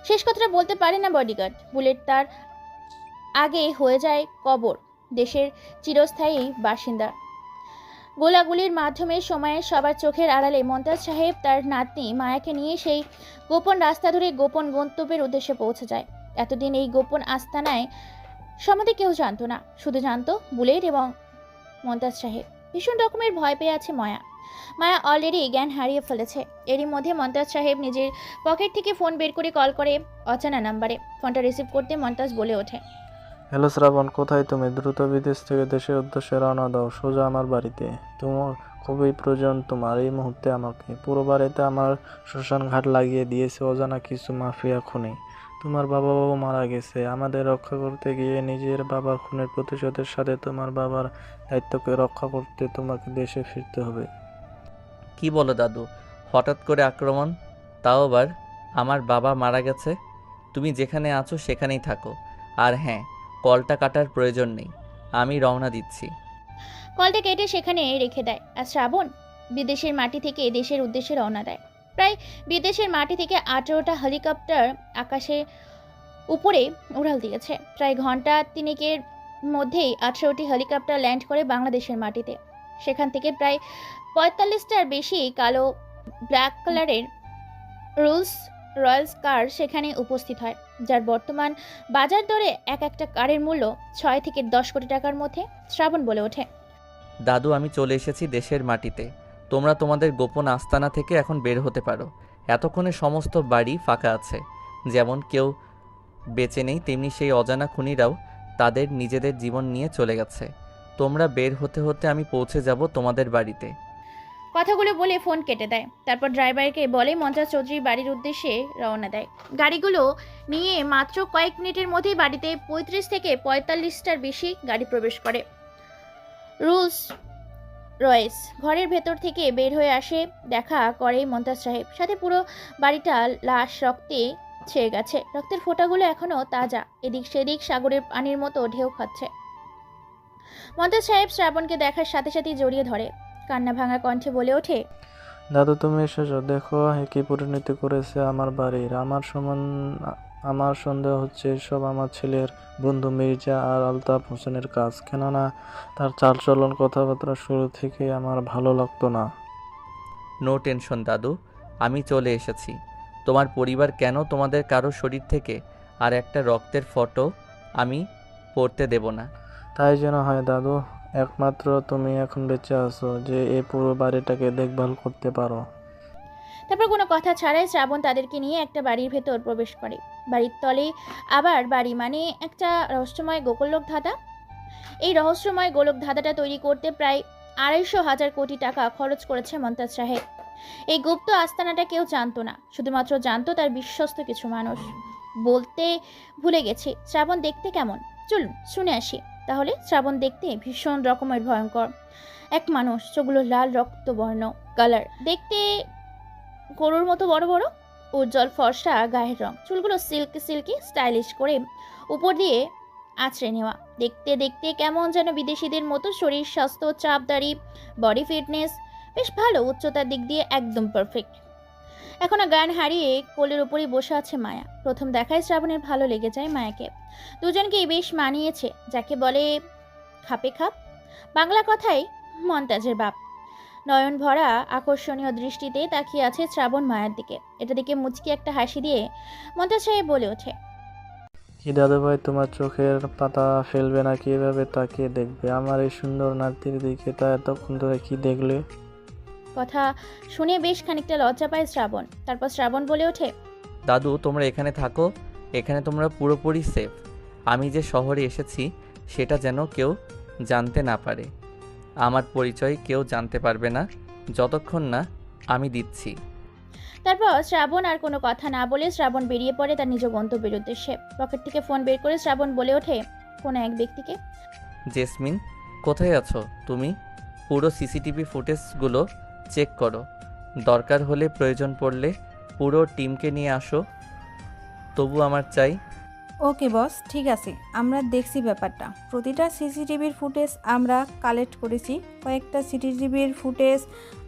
শেষ কথাটা বলতে পারে না বডিগার্ড। বুলেট তার আগে হয়ে যায় কবর, দেশের চিরস্থায়ী বাসিন্দা। গোলাগুলির মাধ্যমে সময়ের সবার চোখের আড়ালে মমতাজ সাহেব তার নাতনি মায়াকে নিয়ে সেই গোপন রাস্তা ধরে গোপন গন্তব্যের উদ্দেশ্যে পৌঁছে যায়। এতদিন এই গোপন আস্তানায় সম্বন্ধে কেউ জানতো না, শুধু জানতো বুলেট এবং মমতাজ সাহেব। ভীষণ রকমের ভয় পেয়ে আছে মায়া। মায়া অলরেডি জ্ঞান হারিয়ে ফেলেছে। এরই মধ্যে মমতাজ সাহেব নিজের পকেট থেকে ফোন বের করে কল করে অজানা নাম্বারে। ফোনটা রিসিভ করতে মমতাজ বলে ওঠে, হ্যালো শ্রাবণ, কোথায় তুমি? দ্রুত বিদেশ থেকে দেশের উদ্দেশ্যে রওনা দাও, সোজা আমার বাড়িতে। তোমার খুবই প্রয়োজন তোমার এই মুহূর্তে আমাকে। পুরো বাড়িতে আমার শ্মশান ঘাট লাগিয়ে দিয়েছে অজানা কিছু মাফিয়া খুনি। তোমার বাবা মারা গেছে। আমাদের রক্ষা করতে গিয়ে নিজের বাবার খুনের প্রতিশোধের সাথে তোমার বাবার দায়িত্বকে রক্ষা করতে তোমাকে দেশে ফিরতে হবে। কি বলো দাদু, হঠাৎ করে আক্রমণ, তাও আবার আমার বাবা মারা গেছে? তুমি যেখানে আছো সেখানেই থাকো। আর হ্যাঁ, কলটা কাটার প্রয়োজন নেই, আমি রওনা দিচ্ছি। কলটা কেটে সেখানে রেখে দেয়। আর শ্রাবণ বিদেশের মাটি থেকে দেশের উদ্দেশ্যে রওনা দেয়। প্রায় বিদেশের মাটি থেকে 18টা হেলিকপ্টার আকাশে উপরে উড়াল দিয়েছে। প্রায় ঘন্টা তিনেকের মধ্যেই 18টি হেলিকপ্টার ল্যান্ড করে বাংলাদেশের মাটিতে। সেখান থেকে প্রায় 45টার বেশি কালো ব্ল্যাক কালারের রোলস রয়েলস কার সেখানে উপস্থিত হয়, যার বর্তমান বাজার দরে এক একটা কারের মূল্য 6 থেকে 10 কোটি টাকার মধ্যে। শ্রাবণ বলে ওঠে, দাদু, আমি চলে এসেছি দেশের মাটিতে। তোমরা তোমাদের গোপন আস্তানা থেকে এখন বের হতে পারো। এতক্ষণে সমস্ত বাড়ি ফাঁকা আছে। যেমন কেউ বেঁচে নেই, তেমনি সেই অজানা খুনিরাও তাদের নিজেদের জীবন নিয়ে চলে গেছে। তোমরা বের হতে হতে আমি পৌঁছে যাব তোমাদের বাড়িতে। কথাগুলো বলে ফোন কেটে দেয়। তারপর ড্রাইভারকে বলে মমতাজ চৌধুরীর বাড়ির উদ্দেশ্যে রওনা দেয়। গাড়িগুলো নিয়ে মাত্র কয়েক মিনিটের মধ্যেই বাড়িতে 35 থেকে 45টার বেশি গাড়ি প্রবেশ করে। রোলস রয়েস ঘরের ভেতর থেকে বের হয়ে আসে। দেখা করে মমতাজ সাহেব, সাথে পুরো বাড়িটা লাশ রক্তে ছেয়ে গেছে। রক্তের ফোঁটাগুলো এখনো তাজা, এদিক সেদিক সাগরের পানির মতো ঢেউ খাচ্ছে। মমতাজ সাহেব শ্রাবণকে দেখার সাথে সাথেই জড়িয়ে ধরে, কান্না ভাঙা কণ্ঠে বলে ওঠে, দাদু তুমি এসেছো, দেখো কি পরিণতি করেছে আমার বাড়ির। আমার সন্দেহ হচ্ছে সব আমার ছেলের বন্ধু মির্জা আর আলতাফ হোসেনের কাজ। কেননা তার চালচলন কথাবার্তা শুরু থেকে আমার ভালো লাগতো না। নো টেনশন দাদু, আমি চলে এসেছি। তোমার পরিবার কেন তোমাদের কারো শরীর থেকে আর একটা রক্তের ফটো আমি পড়তে দেব না। তাই যেন হয় দাদু, একমাত্র তুমি এখন বেঁচে আছো যে এই পুরো বাড়িটাকে দেখভাল করতে পারো। তারপর কোনো কথা ছাড়াই শ্রাবণ তাদেরকে নিয়ে একটা বাড়ির ভেতর প্রবেশ করে। বাড়ির তলে আবার বাড়ি, মানে একটা রহস্যময় গোলক ধাঁধা। এই রহস্যময় গোলক ধাঁধাটা তৈরি করতে প্রায় 250,000 কোটি টাকা খরচ করেছে মমতাজ সাহেব। এই গুপ্ত আস্তানাটা কেউ জানতো না, শুধুমাত্র জানতো তার বিশ্বস্ত কিছু মানুষ। বলতে ভুলে গেছি, শ্রাবণ দেখতে কেমন, চলুন শুনে আসি তাহলে। শ্রাবণ দেখতে ভীষণ রকমের ভয়ঙ্কর এক মানুষ, চোখগুলো লাল রক্তবর্ণ কালার, দেখতে গরুর মতো বড় বড়, উজ্জ্বল ফর্সা গায়ের রং, চুলগুলো সিল্কি সিল্কি স্টাইলিশ করে উপর দিয়ে আঁচড়ে নেওয়া। দেখতে দেখতে কেমন যেন বিদেশিদের মতো শরীর স্বাস্থ্য, চাপদারি, বডি ফিটনেস বেশ ভালো, উচ্চতার দিক দিয়ে একদম পারফেক্ট। এখনো জ্ঞান হারিয়ে কোলের উপরই বসে আছে মায়া। প্রথম দেখায় শ্রাবণের ভালো লেগে যায় মায়াকে। দুজনকেই বেশ মানিয়েছে, যাকে বলে খাপে খাপ। বাংলা কথায় মমতাজের বাপ। নয়ন ভরা আকর্ষণীয় দৃষ্টিতে তাকিয়ে আছে শ্রাবণ মায়ার দিকে। এটা দেখে মুচকি একটা হাসি দিয়ে মমতাজ সাহেব বলে ওঠে, কি দাদু ভাই, তোমার চোখের পাতা ফেলবে নাকি এভাবে তাকিয়ে দেখবে আমার এই সুন্দর নাতির দিকে? তা এতক্ষণ ধরে কি দেখলে? কথা শুনে বেশ খানিকটা লজ্জা পায় শ্রাবণ। তারপর শ্রাবণ বলে ওঠে, দাদু তোমরা এখানে থাকো, এখানে তোমরা পুরোপুরি সেফ। আমি যে শহরে এসেছি সেটা যেন কেউ জানতে না পারে। আমার পরিচয় কেউ জানতে পারবে না যতক্ষণ না আমি দিচ্ছি। তারপর শ্রাবণ আর কোনো কথা না বলে শ্রাবণ বেরিয়ে পড়ে তার নিজ গন্তব্যের উদ্দেশ্যে। পকেট থেকে ফোন বের করে শ্রাবণ বলে ওঠে কোনো এক ব্যক্তিকে, জেসমিন কোথায় আছো তুমি? পুরো সিসিটিভি ফুটেজগুলো চেক করো, দরকার হলে প্রয়োজন পড়লে পুরো টিমকে নিয়ে আসো। তবু আমার চাই। ওকে বস, ঠিক আছে, আমরা দেখছি ব্যাপারটা। প্রতিটা সিসিটিভির ফুটেজ আমরা কালেক্ট করেছি। কয়েকটা সিসিটিভির ফুটেজ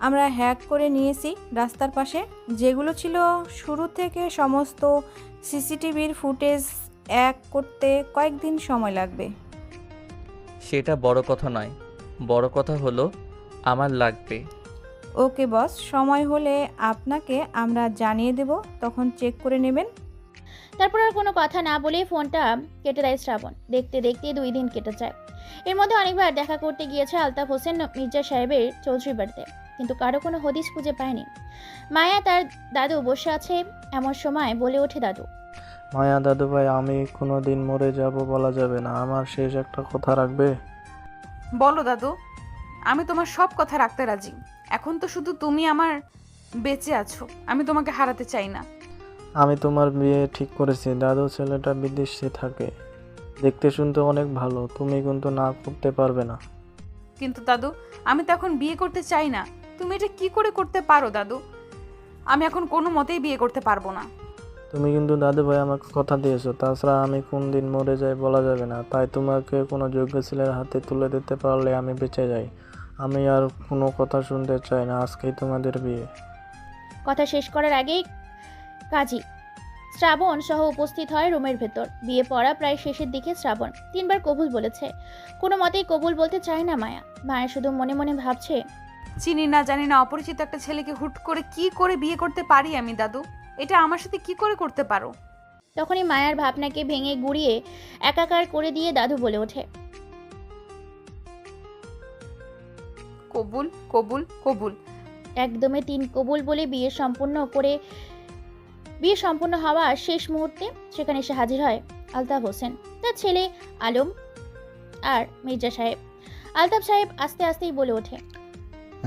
আমরা হ্যাক করে নিয়েছি রাস্তার পাশে, যেগুলো ছিল শুরু থেকে। সমস্ত সিসিটিভির ফুটেজ এক করতে কয়েকদিন সময় লাগবে। সেটা বড় কথা নয়, বড় কথা হলো আমার লাগবে। ওকে বস, সময় হলে আপনাকে আমরা জানিয়ে দেব, তখন চেক করে নেবেন। তারপর আর কোনো কথা না বলে ফোনটা কেটে দেয় শ্রাবণ। দেখতে দেখতে 2 দিন কেটে যায়। এর মধ্যে অনেকবার দেখা করতে গিয়েছে আলতাফ হোসেন মির্জা সাহেবের চৌধুরী বাড়িতে, কিন্তু কারো কোনো হদিস খুঁজে পায়নি। মায়া তার দাদু বসে আছে এমন সময় বলে ওঠে দাদু, মায়া দাদু ভাই, আমি কোনো দিন মরে যাব বলা যাবে না, আমার শেষ একটা কথা রাখবে? বলো দাদু, আমি তোমার সব কথা রাখতে রাজি। এখন তো শুধু তুমি আমার বেঁচে আছো, আমি তোমাকে হারাতে চাই না। আমি তোমার বিয়ে ঠিক করেছি। দাদু ছেলেটা বিদেশে থাকে, দেখতে শুনতে অনেক ভালো, তুমি কিন্তু না করতে পারবে না। কিন্তু দাদু, আমি তো এখন বিয়ে করতে চাই না। তুমি এটা কি করে করতে পারো দাদু? আমি এখন কোনো মতেই বিয়ে করতে পারবো না। তুমি কিন্তু দাদু ভাই আমাকে কথা দিয়েছো, তাছাড়া আমি কোন দিন মরে যাই বলা যাবে না। তাই তোমাকে কোনো যোগ্য ছেলের হাতে তুলে দিতে পারলে আমি বেঁচে যাই। আমি আর কোনো কথা শুনতে চাই না, আজকেই তোমাদের বিয়ে। কথা শেষ করার আগেই কাজী শ্রাবণ সহ উপস্থিত হয় রুমের ভেতর। বিয়ে পড়া প্রায় শেষের দিকে। শ্রাবণ 3 বার কবুল বলেছে, কোনো মতেই কবুল বলতে চায় না মায়া। মায়া শুধু মনে মনে ভাবছে, চিনি না জানি না অপরিচিত একটা ছেলেকে হুট করে কি করে বিয়ে করতে পারি আমি দাদু? এটা আমার সাথে কি করে করতে পারো? তখনই মায়ার ভাবনাকে ভেঙে গুড়িয়ে একাকার করে দিয়ে দাদু বলে ওঠে, কবুল কবুল কবুল। একদমে 3 কবুল বলে বিয়ে সম্পূর্ণ হওয়া শেষ মুহূর্তে সেখানে এসে হাজির হয় আলতাফ হোসেন, তার ছেলে আলম আর মির্জা সাহেব। আলতাফ সাহেব আস্তে আস্তেই বলে ওঠে,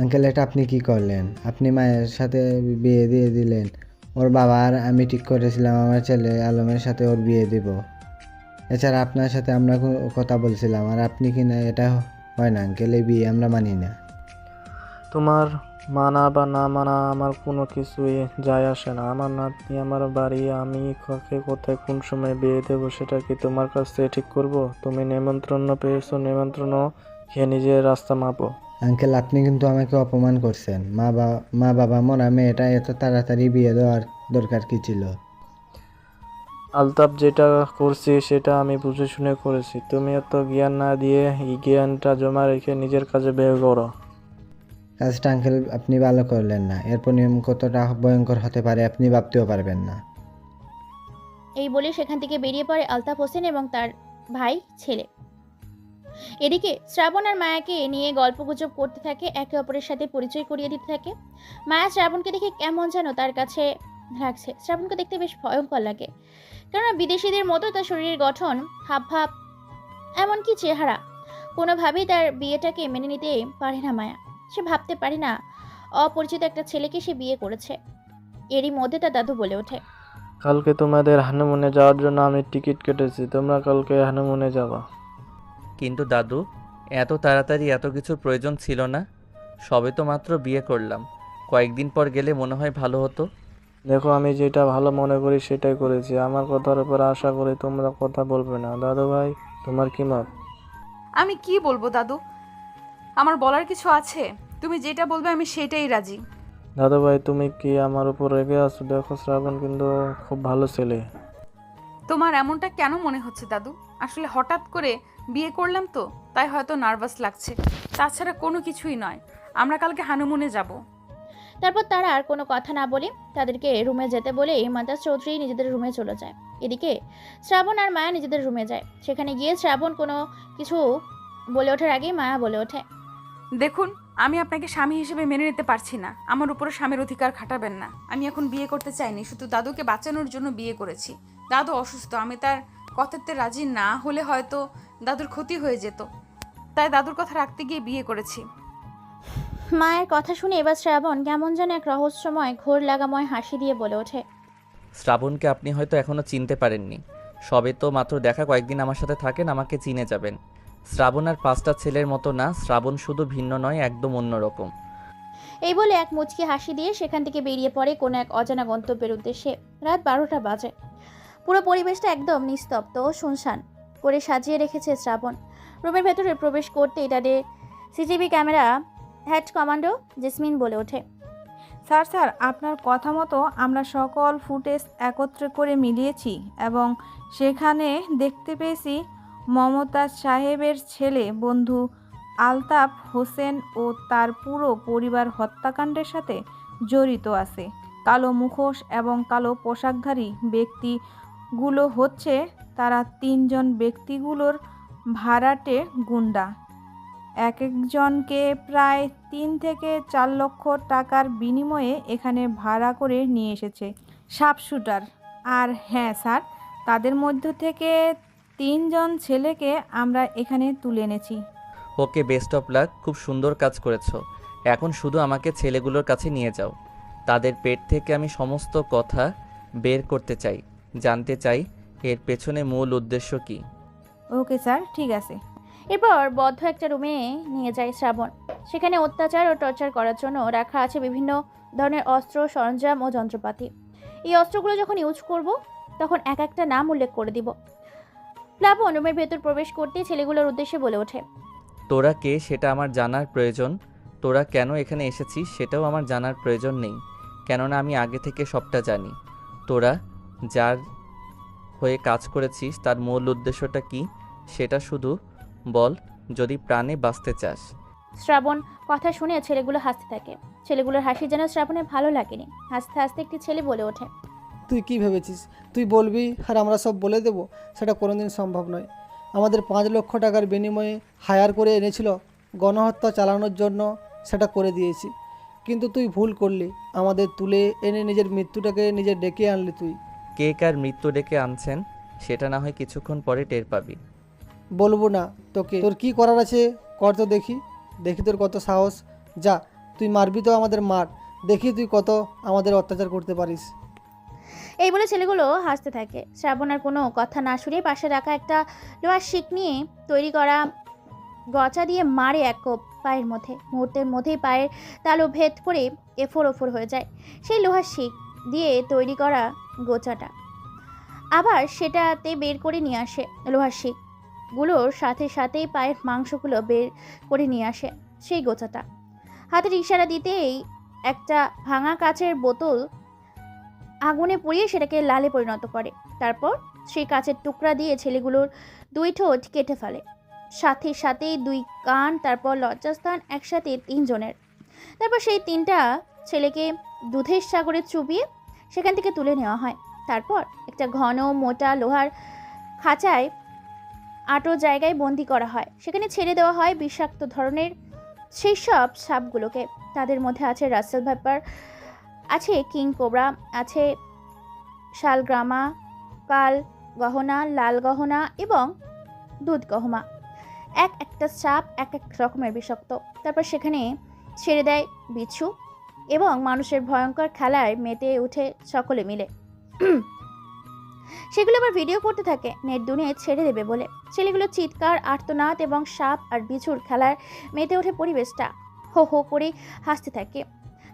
আঙ্কেল, এটা আপনি কি করলেন? আপনি মায়ের সাথে বিয়ে দিয়ে দিলেন। ওর বাবা আর আমি ঠিক করেছিলাম আমার ছেলে আলমের সাথে ওর বিয়ে দেব। এছাড়া আপনার সাথে আমরা কথা বলছিলাম, আর আপনি কি না? এটা হয় না আঙ্কেল, এই বিয়ে আমরা মানি না। তোমার মানা বা না মানা আমার কোনো কিছুই যায় আসে না। আমার নাতনি, আমার বাড়ি, আমি কাকে কোথায় কোন সময় বিয়ে দেবো সেটা কি তোমার কাছ থেকে ঠিক করবো? তুমি নেমন্ত্রণ পেয়েছো, নেমন্ত্রণ খেয়ে নিজের রাস্তা মাপো। আঙ্কেল, আপনি কিন্তু আমাকে অপমান করছেন। মা বাবা মরা মেয়েটা এত তাড়াতাড়ি বিয়ে দেওয়ার দরকার কি ছিল? আলতাফ, যেটা করছি সেটা আমি বুঝে শুনে করেছি। তুমি এত জ্ঞান না দিয়ে এই জ্ঞানটা জমা রেখে নিজের কাজে ব্যয় করো। কাজটা আঙ্কেল আপনি ভালো করলেন না। এর পরিণাম কতটা ভয়ঙ্কর হতে পারে আপনি ভাবতেও পারবেন না। এই বলে সেখান থেকে বেরিয়ে পড়ে আলতাফ হোসেন এবং তার ভাই ছেলে। এদিকে শ্রাবণ আর মায়াকে নিয়ে গল্পগুজব করতে থাকে, একে অপরের সাথে পরিচয় করিয়ে দিতে থাকে। মায়া শ্রাবণকে দেখে কেমন যেন তার কাছে লাগছে। শ্রাবণকে দেখতে বেশ ভয়ঙ্কর লাগে, কেননা বিদেশিদের মতো তার শরীরের গঠন, হাবভাব, এমনকি চেহারা। কোনোভাবেই তার বিয়েটাকে মেনে নিতে পারে না মায়া। সে ভাবতে পারে না অপরিচিত একটা ছেলেকে সে বিয়ে করেছে। এরই মধ্যে তার দাদু বলে ওঠে, কালকে তোমাদের হানিমুনে যাওয়ার জন্য আমি টিকিট কেটেছি, তোমরা কালকে হানিমুনে যাবা। কিন্তু দাদু, এত তাড়াতাড়ি এত কিছুর প্রয়োজন ছিল না। সবে তো মাত্র বিয়ে করলাম, কয়েকদিন পর গেলে মনে হয় ভালো হতো। দেখো, আমি যেটা ভালো মনে করি সেটাই করেছি। আমার কথার উপর আশা করি তোমরা কথা বলবে না। দাদু ভাই, তোমার কি মত? আমি কি বলবো দাদু? আমার বলার কিছু আছে? তুমি যেটা বলবে আমি সেটাই রাজি। দাদু ভাই, তুমি কি আমার উপর রেগে আছো? দেখো, শ্রাবণ কিন্তু খুব ভালো ছেলে। তোমার এমনটা কেন মনে হচ্ছে দাদু? আসলে হঠাৎ করে বিয়ে করলাম তো, তাই হয়তো নার্ভাস লাগছে, তাছাড়া কোনো কিছুই নয়। আমরা কালকে হানিমুনে যাব। তারপর তারা আর কোনো কথা না বলে তাদেরকে রুমে যেতে বলে মমতাজ চৌধুরী নিজেদের রুমে চলে যায়। এদিকে শ্রাবণ আর মায়া নিজেদের রুমে যায়। সেখানে গিয়ে শ্রাবণ কোনো কিছু বলে ওঠার আগেই মায়া বলে ওঠে, দেখুন, আমি আপনাকে স্বামী হিসেবে মেনে নিতে পারছি না। আমার উপরে স্বামীর অধিকার খাটাবেন না। আমি এখন বিয়ে করতে চাইনি, শুধু দাদুকে বাঁচানোর জন্য বিয়ে করেছি। দাদু অসুস্থ, আমি তার কথাতে রাজি না হলে হয়তো দাদুর ক্ষতি হয়ে যেত, তাই দাদুর কথা রাখতে গিয়ে বিয়ে করেছি। মায়ের কথা শুনে এবার শ্রাবণ কেমন যেন এক রহস্যময় ঘোর লাগাময় হাসি দিয়ে বলে ওঠে, শ্রাবণকে আপনি হয়তো এখনও চিনতে পারেননি। সবে তো মাত্র দেখা, কয়েকদিন আমার সাথে থাকেন, আমাকে চিনে যাবেন। শ্রাবণ আর 5টা ছেলের মতো না, শ্রাবণ শুধু ভিন্ন নয়, একদম অন্যরকম। এই বলে এক মুচকি হাসি দিয়ে সেখান থেকে বেরিয়ে পড়ে কোনো এক অজানা গন্তব্যের উদ্দেশ্যে। রাত 12টা বাজে। পুরো পরিবেশটা একদম নিস্তব্ধ ও শুনশান করে সাজিয়ে রেখেছে শ্রাবণ। রুমের ভেতরে প্রবেশ করতেই তাদের CCTV camera head commando jasmine বলে ওঠে, স্যার আপনার কথা মতো আমরা সকল ফুটেজ একত্রে করে মিলিয়েছি এবং সেখানে দেখতে পেয়েছি মমতাজ সাহেবের ছেলে বন্ধু আলতাফ হোসেন ও তার পুরো পরিবার হত্যাকাণ্ডের সাথে জড়িত আছে। কালো মুখোশ এবং কালো পোশাকধারী ব্যক্তিগুলো হচ্ছে তারা 3জন ব্যক্তিগুলোর ভাড়াটে গুন্ডা। এক একজনকে প্রায় 3 থেকে 4 লক্ষ টাকার বিনিময়ে এখানে ভাড়া করে নিয়ে এসেছে শার্প শুটার। আর হ্যাঁ স্যার, তাদের মধ্য থেকে 3 জন ছেলেকে আমরা এখানে তুলে এনেছি। ওকে, বেস্ট অফ লাক, খুব সুন্দর কাজ করেছো। এখন শুধু আমাকে ছেলেগুলোর কাছে নিয়ে যাও। তাদের পেট থেকে আমি সমস্ত কথা বের করতে চাই, জানতে চাই এর পেছনে মূল উদ্দেশ্য কী। ওকে স্যার, ঠিক আছে। এরপর বদ্ধ একটা রুমে নিয়ে যায় শ্রাবণ। সেখানে অত্যাচার ও টর্চার করার জন্য রাখা আছে বিভিন্ন ধরনের অস্ত্র, সরঞ্জাম ও যন্ত্রপাতি। এই অস্ত্রগুলো যখন ইউজ করব তখন এক একটা নাম উল্লেখ করে দিব। প্লাবন রুমের ভেতর প্রবেশ করতে ছেলেগুলোর উদ্দেশ্যে বলে ওঠে, তোরা কে সেটা আমার জানার প্রয়োজন, তোরা কেন এখানে এসেছিস সেটাও আমার জানার প্রয়োজন নেই, কেননা আমি আগে থেকে সবটা জানি। তোরা যার হয়ে কাজ করেছিস তার মূল উদ্দেশ্যটা কি সেটা শুধু বল, যদি প্রাণে বাঁচতে চাস। শ্রাবণ কথা শুনে ছেলেগুলো হাসতে থাকে। ছেলেগুলোর হাসি যেন শ্রাবণের ভালো লাগেনি। হাসতে হাসতে একটি ছেলে বলে ওঠে, তুই কি ভেবেছিস তুই বলবি আর আমরা সব বলে দেব? সেটা কোনোদিন সম্ভব নয়। আমাদের 5 লক্ষ টাকার বিনিময়ে হায়ার করে এনেছিল গণহত্যা চালানোর জন্য, সেটা করে দিয়েছি। কিন্তু তুই ভুল করলি, আমাদের তুলে এনে নিজের মৃত্যুটাকে নিজে ডেকে আনলি তুই। কে কার মৃত্যু ডেকে আনছেন সেটা না হয় কিছুক্ষণ পরে টের পাবি। বলবো না তোকে, তোর কি করার আছে কর তো দেখি। দেখি তোর কত সাহস। যা, তুই মারবি তো আমাদের মার, দেখি তুই কত আমাদের অত্যাচার করতে পারিস। এই বলে ছেলেগুলো হাসতে থাকে। শ্রাবণ আর কোনো কথা না শুনে পাশে রাখা একটা লোহার শিক নিয়ে তৈরি করা গচা দিয়ে মারে এক কোপ পায়ের মধ্যে। মুহূর্তের মধ্যেই পায়ের তালু ভেদ করে এফোর ওফোর হয়ে যায় সেই লোহার শিক দিয়ে তৈরি করা গোচাটা। আবার সেটাতে বের করে নিয়ে আসে লোহার শিকগুলোর সাথে সাথেই পায়ের মাংসগুলো বের করে নিয়ে আসে সেই গোচাটা। হাতের ইশারা দিতেই একটা ভাঙা কাচের বোতল আগুনে পুড়িয়ে সেটাকে লালে পরিণত করে। তারপর সেই কাচের টুকরা দিয়ে ছেলেগুলোর 2 ঠোঁট কেটে ফেলে, সাথে সাথেই 2 কান, তারপর লজ্জাস্থান, একসাথে 3 জনের। তারপর সেই 3টা ছেলেকে দুধের সাগরে চুবিয়ে সেখান থেকে তুলে নেওয়া হয়। তারপর একটা ঘন মোটা লোহার খাঁচায় আটো জায়গায় বন্দি করা হয়। সেখানে ছেড়ে দেওয়া হয় বিষাক্ত ধরনের সেই সব সাপগুলোকে। তাদের মধ্যে আছে রাসেল ভাইপার, আছে কিং কোবরা, আছে শালগ্রামা, কাল গহনা, লাল গহনা এবং দুধ গহমা। একটা সাপ এক এক রকমের বিষাক্ত। তারপর সেখানে ছেড়ে দেয় বিচ্ছু এবং মানুষের ভয়ঙ্কর খেলায় মেতে উঠে সকলে মিলে। সেগুলো আবার ভিডিও করতে থাকে নেট দুনিয়ে ছেড়ে দেবে বলে। ছেলেগুলো চিৎকার, আর্তনাদ এবং সাপ আর বিছুর খেলায় মেতে ওঠে পরিবেশটা। হো হো করে হাসতে থাকে।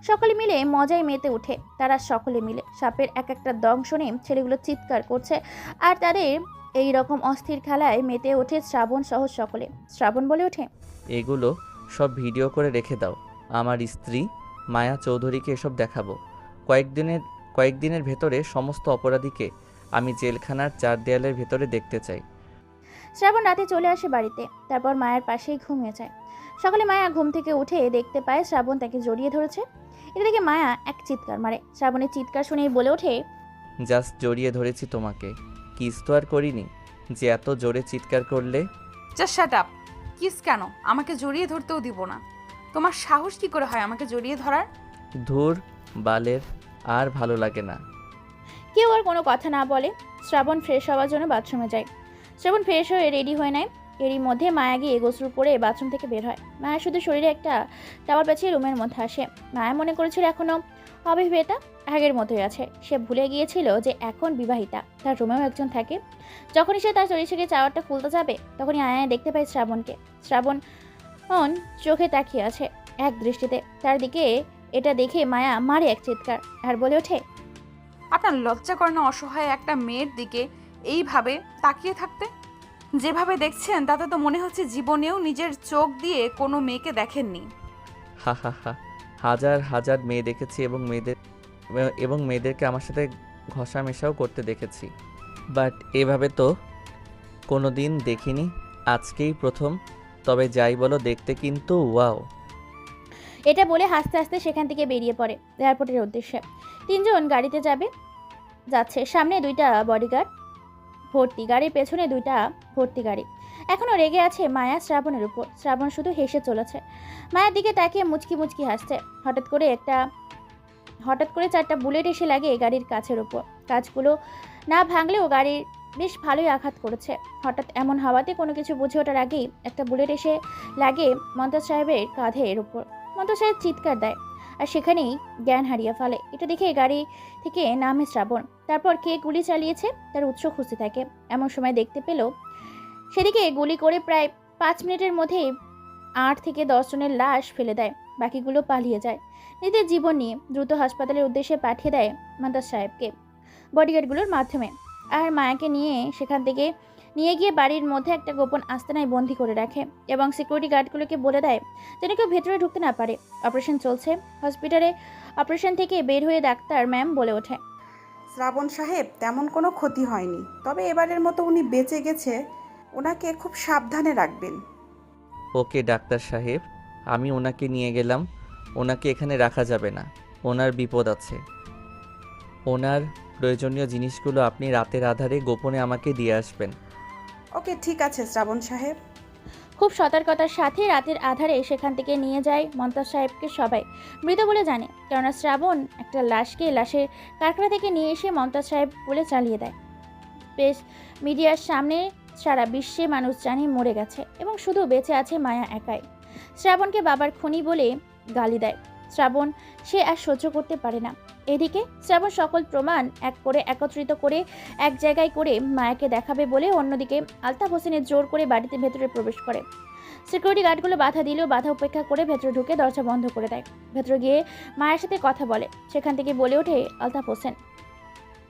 সকলে মিলে মজায় মেতে ওঠে। তারা সকলে মিলে সাপের এক একটা দংশনে ছেলেগুলো চিৎকার করছে আর তাদের এই রকম অস্থির খেলায় মেতে ওঠে শ্রাবণ সহ সকলে। শ্রাবণ বলে ওঠে, এগুলো সব ভিডিও করে রেখে দাও, আমার স্ত্রী মায়া চৌধুরীকে এসব দেখাবো। কয়েকদিনের ভেতরে সমস্ত অপরাধীকে আমি জেলখানার 4 দেয়ালের ভেতরে দেখতে চাই। শ্রাবণ রাতে চলে আসে বাড়িতে। তারপর মায়ের পাশেই ঘুমিয়ে যায়। সকালে মায়া ঘুম থেকে উঠে দেখতে পায় শ্রাবণ তাকে জড়িয়ে ধরেছে। এটা দেখে মায়া এক চিৎকার মারে। শ্রাবণের চিৎকার শুনেই বলে ওঠে, জাস্ট জড়িয়ে ধরেছি তোমাকে, কিস তো আর করিনি যে এত জোরে চিৎকার করলে। Just shut up. কিস কেন? আমাকে জড়িয়ে ধরতেও দিব না। তোমার সাহস কি করে হয় আমাকে জড়িয়ে ধরার? ধুর বালের, আর ভালো লাগে না। কেউ আর কোনো কথা না বলে শ্রাবণ ফ্রেশ হওয়ার জন্য বাথরুমে যায়। শ্রাবণ ফ্রেশ হয়ে রেডি হয়ে নেয়। এরই মধ্যে মায়া গিয়ে গোসল করে বাথরুম থেকে বের হয়। মায়া শুধু শরীরে একটা টাওয়াল পেঁচিয়ে রুমের মধ্যে আসে। মায়া মনে করেছিল এখনও অবিবাহিতা, আগের মতোই আছে। সে ভুলে গিয়েছিল যে এখন বিবাহিতা, তার রুমেও একজন থাকে। যখনই সে তার চরিত্রকে চাওয়ারটা খুলতে যাবে তখনই আয়ায় দেখতে পায় শ্রাবণকে। শ্রাবণ চোখে তাকিয়ে আছে এক দৃষ্টিতে তার দিকে। এটা দেখে মায়া মারে এক চিৎকার আর বলে ওঠে, আপনার লজ্জা করে না অসহায় একটা মেয়ের দিকে এইভাবে তাকিয়ে থাকতে? যেভাবে দেখছেন তাতে তো মনে হচ্ছে জীবনেও নিজের চোখ দিয়ে কোনো মেয়েকে দেখেননি। হা হা হা, হাজার হাজার মেয়ে দেখেছি এবং মেয়েদেরকে আমার সাথে ঘষা মেশাও করতে দেখেছি, বাট এভাবে তো কোনো দিন দেখিনি, আজকেই প্রথম। তবে যাই বলো, দেখতে কিন্তু ওয়াও। এটা বলে হাসতে হাসতে সেখান থেকে বেরিয়ে পড়ে এয়ারপোর্টের উদ্দেশ্যে। তিনজন গাড়িতে যাচ্ছে। সামনে দুইটা বডিগার্ড ভর্তি, গাড়ির পেছনে দুইটা ভর্তি গাড়ি। এখনও রেগে আছে মায়া শ্রাবণের উপর। শ্রাবণ শুধু হেসে চলেছে, মায়ের দিকে তাকিয়ে মুচকি মুচকি হাসছে। হঠাৎ করে 4টা বুলেট এসে লাগে গাড়ির কাছের উপর। কাঁচগুলো না ভাঙলেও গাড়ির বেশ ভালোই আঘাত করেছে। হঠাৎ এমন হাওয়াতে কোনো কিছু বুঝে ওঠার আগেই একটা বুলেট এসে লাগে মমতাজ সাহেবের কাঁধের উপর। মমতাজ সাহেব চিৎকার দেয় আর সেখানেই জ্ঞান হারিয়ে ফেলে। এটা দেখে গাড়ি থেকে নামে শ্রাবণ। তারপর কে গুলি চালিয়েছে তার উৎস খুঁজতে থাকে। এমন সময় দেখতে পেল সেদিকে গুলি করে প্রায় 5 মিনিটের মধ্যেই 8 থেকে 10 জনের লাশ ফেলে দেয়। বাকিগুলো পালিয়ে যায়। নিজের জীবন নিয়ে দ্রুত হাসপাতালের উদ্দেশ্যে পাঠিয়ে দেয় মমতাজ সাহেবকে বডিগার্ডগুলোর মাধ্যমে। আর মায়াকে সেখান থেকে নিয়ে গিয়ে বাড়ির মধ্যে একটা গোপন আস্তানায় বন্দি করে রাখে এবং সিকিউরিটি গার্ডগুলোকে বলে দেয় যেন কেউ ভেতরে ঢুকতে না পারে। অপারেশন চলছে হসপিটালে। অপারেশন থেকে বের হয়ে ডাক্তার ম্যাম বলে ওঠে, শ্রাবণ সাহেব তেমন কোনো ক্ষতি হয়নি, তবে এবারের মতো উনি বেঁচে গেছে, ওনাকে খুব সাবধানে রাখবেন। ওকে ডাক্তার সাহেব, আমি ওনাকে নিয়ে গেলাম। ওনাকে এখানে রাখা যাবে না, ওনার বিপদ আছে। ওনার প্রয়োজনীয় জিনিসগুলো আপনি রাতের আধারে গোপনে আমাকে দিয়ে আসবেন। ওকে ঠিক আছে শ্রাবণ সাহেব। খুব সতর্কতার সাথে রাতের আধারে সেখান থেকে নিয়ে যায় মমতাজ সাহেবকে সবাই মৃত বলে জানে, কেননা শ্রাবণ একটা লাশের কারখানা থেকে নিয়ে এসে মমতাজ সাহেব বলে চালিয়ে দেয়। বেশ মিডিয়ার সামনে সারা বিশ্বে মানুষ জানে মরে গেছে এবং শুধু বেঁচে আছে মায়া একাই। শ্রাবণকে বাবার খুনি বলে গালি দেয়। শ্রাবণ সে আর সহ্য করতে পারে না। এদিকে শ্রাবণ সকল প্রমাণ একত্রিত করে এক জায়গায় করে মায়াকে দেখাবে বলে অন্যদিকে আলতাফ হোসেনের জোর করে বাড়িতে ভেতরে প্রবেশ করে। সিকিউরিটি গার্ডগুলো বাধা দিলেও বাধা উপেক্ষা করে ভেতরে ঢুকে দরজা বন্ধ করে দেয়। ভেতরে গিয়ে মায়ের সাথে কথা বলে। সেখান থেকে বলে ওঠে আলতাফ হোসেন,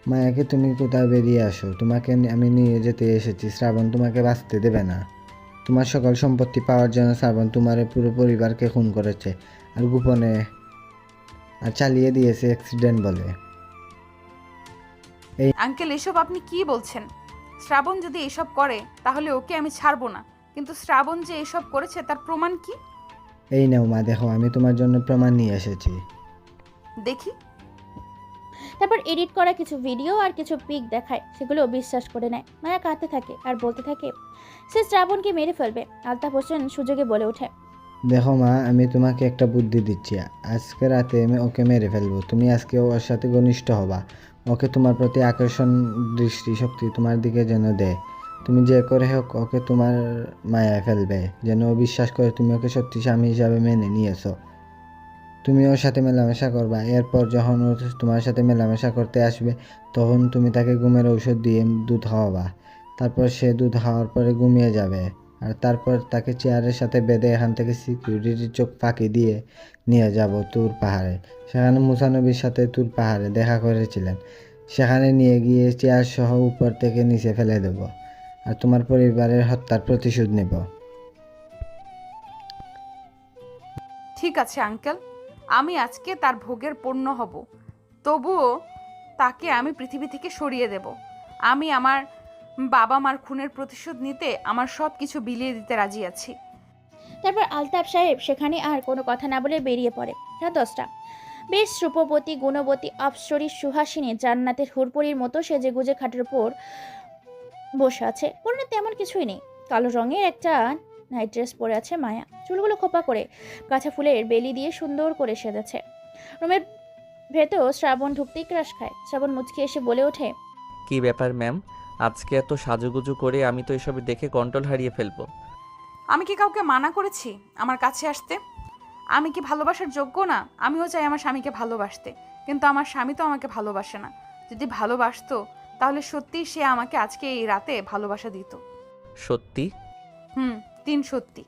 মায়াকে তুমি কোথায় বেরিয়ে আসো, তোমাকে আমি নিয়ে যেতে এসেছি। শ্রাবণ তোমাকে বাঁচতে দেবে না। তোমার সকল সম্পত্তি পাওয়ার জন্য শ্রাবণ তোমার পুরো পরিবারকে খুন করেছে আর গোপনে চালিয়ে দিয়েছে অ্যাক্সিডেন্ট বলে। আঙ্কেল এসব আপনি কি বলছেন? শ্রাবণ যদি এসব করে তাহলে ওকে আমি ছাড়বো না, কিন্তু শ্রাবণ যে এসব করেছে তার প্রমাণ কি? এই নাও মা, দেখো আমি তোমার জন্য প্রমাণ নিয়ে এসেছি। দেখি। তারপর এডিট করা কিছু ভিডিও আর কিছু পিক দেখায়, সেগুলো বিশ্বাস করে নেয়। মায়া কাঁদতে থাকে আর বলতে থাকে সে শ্রাবণকে মেরে ফেলবে। আলতাফ হোসেন সুযোগে বলে ওঠে, দেখো মা, আমি তোমাকে একটা বুদ্ধি দিচ্ছি। আজকে রাতে আমি ওকে মেরে ফেলবো। তুমি আজকে ওর সাথে ঘনিষ্ঠ হবা, ওকে তোমার প্রতি আকর্ষণ দৃষ্টি শক্তি তোমার দিকে যেন দেয়। তুমি যে করে হোক ওকে তোমার মায়ায় ফেলবে, যেন ও বিশ্বাস করে তুমি ওকে সত্যি স্বামী হিসাবে মেনে নিয়েছো। তুমি ওর সাথে মেলামেশা করবা। এরপর যখন ও তোমার সাথে মেলামেশা করতে আসবে তখন তুমি তাকে ঘুমের ঔষধ দিয়ে দুধ খাওয়াবা। তারপর সে দুধ খাওয়ার পরে ঘুমিয়ে যাবে আর তারপর তাকে চেয়ারের সাথে বেঁধে এখান থেকে সিকিউরিটির চোখ ফাঁকি দিয়ে নিয়ে যাব তুর পাহাড়ে। সেখানে মুসা নবীর সাথে তুর পাহাড়ে দেখা করেছিলেন। সেখানে নিয়ে গিয়ে চেয়ার সহ উপর থেকে নিচে ফেলে দেব আর তোমার পরিবারের হত্যার প্রতিশোধ নেব। ঠিক আছে আঙ্কেল, আমি আজকে তার ভোগের পণ্য হব, তবুও তাকে আমি পৃথিবী থেকে সরিয়ে দেব। আমি আমার বাবা মার খুনের প্রতিশোধ নিতে আমার সব কিছু বিলিয়ে দিতে রাজি আছি। তারপর আলতাফ সাহেব সেখানে আর কোনো কথা না বলে বেরিয়ে পড়ে। রাত 10টা। বেশ রূপবতী, গুণবতী, অপ্সরী, সুহাসিনী, জান্নাতের হুরপরির মতো সেজেগুজে খাটের উপর বসে আছে। পরনে তেমন কিছুই নেই। কালো রঙের একটা নাইট ড্রেস পরে আছে মায়া। চুলগুলো খোপা করে গাছা ফুলের বেলি দিয়ে সুন্দর করে সেজেছে। রুমের ভেতর শ্রাবণ ঢুকতেই ক্রাশ খায়। শ্রাবণ মুচকি এসে বলে ওঠে, কি ব্যাপার ম্যাম, আজকে এত সাজুগুজু করে? আমি তো এসব দেখে কন্ট্রোল হারিয়ে ফেলবো। আমি কি কাউকে মানা করেছি আমার কাছে আসতে? আমি কি ভালোবাসার যোগ্য না? আমিও চাই আমার স্বামীকে ভালোবাসতে, কিন্তু আমার স্বামী তো আমাকে ভালোবাসে না। যদি ভালোবাসতো তাহলে সত্যিই সে আমাকে আজকে এই রাতে ভালোবাসা দিত। সত্যি? 3 সত্যি।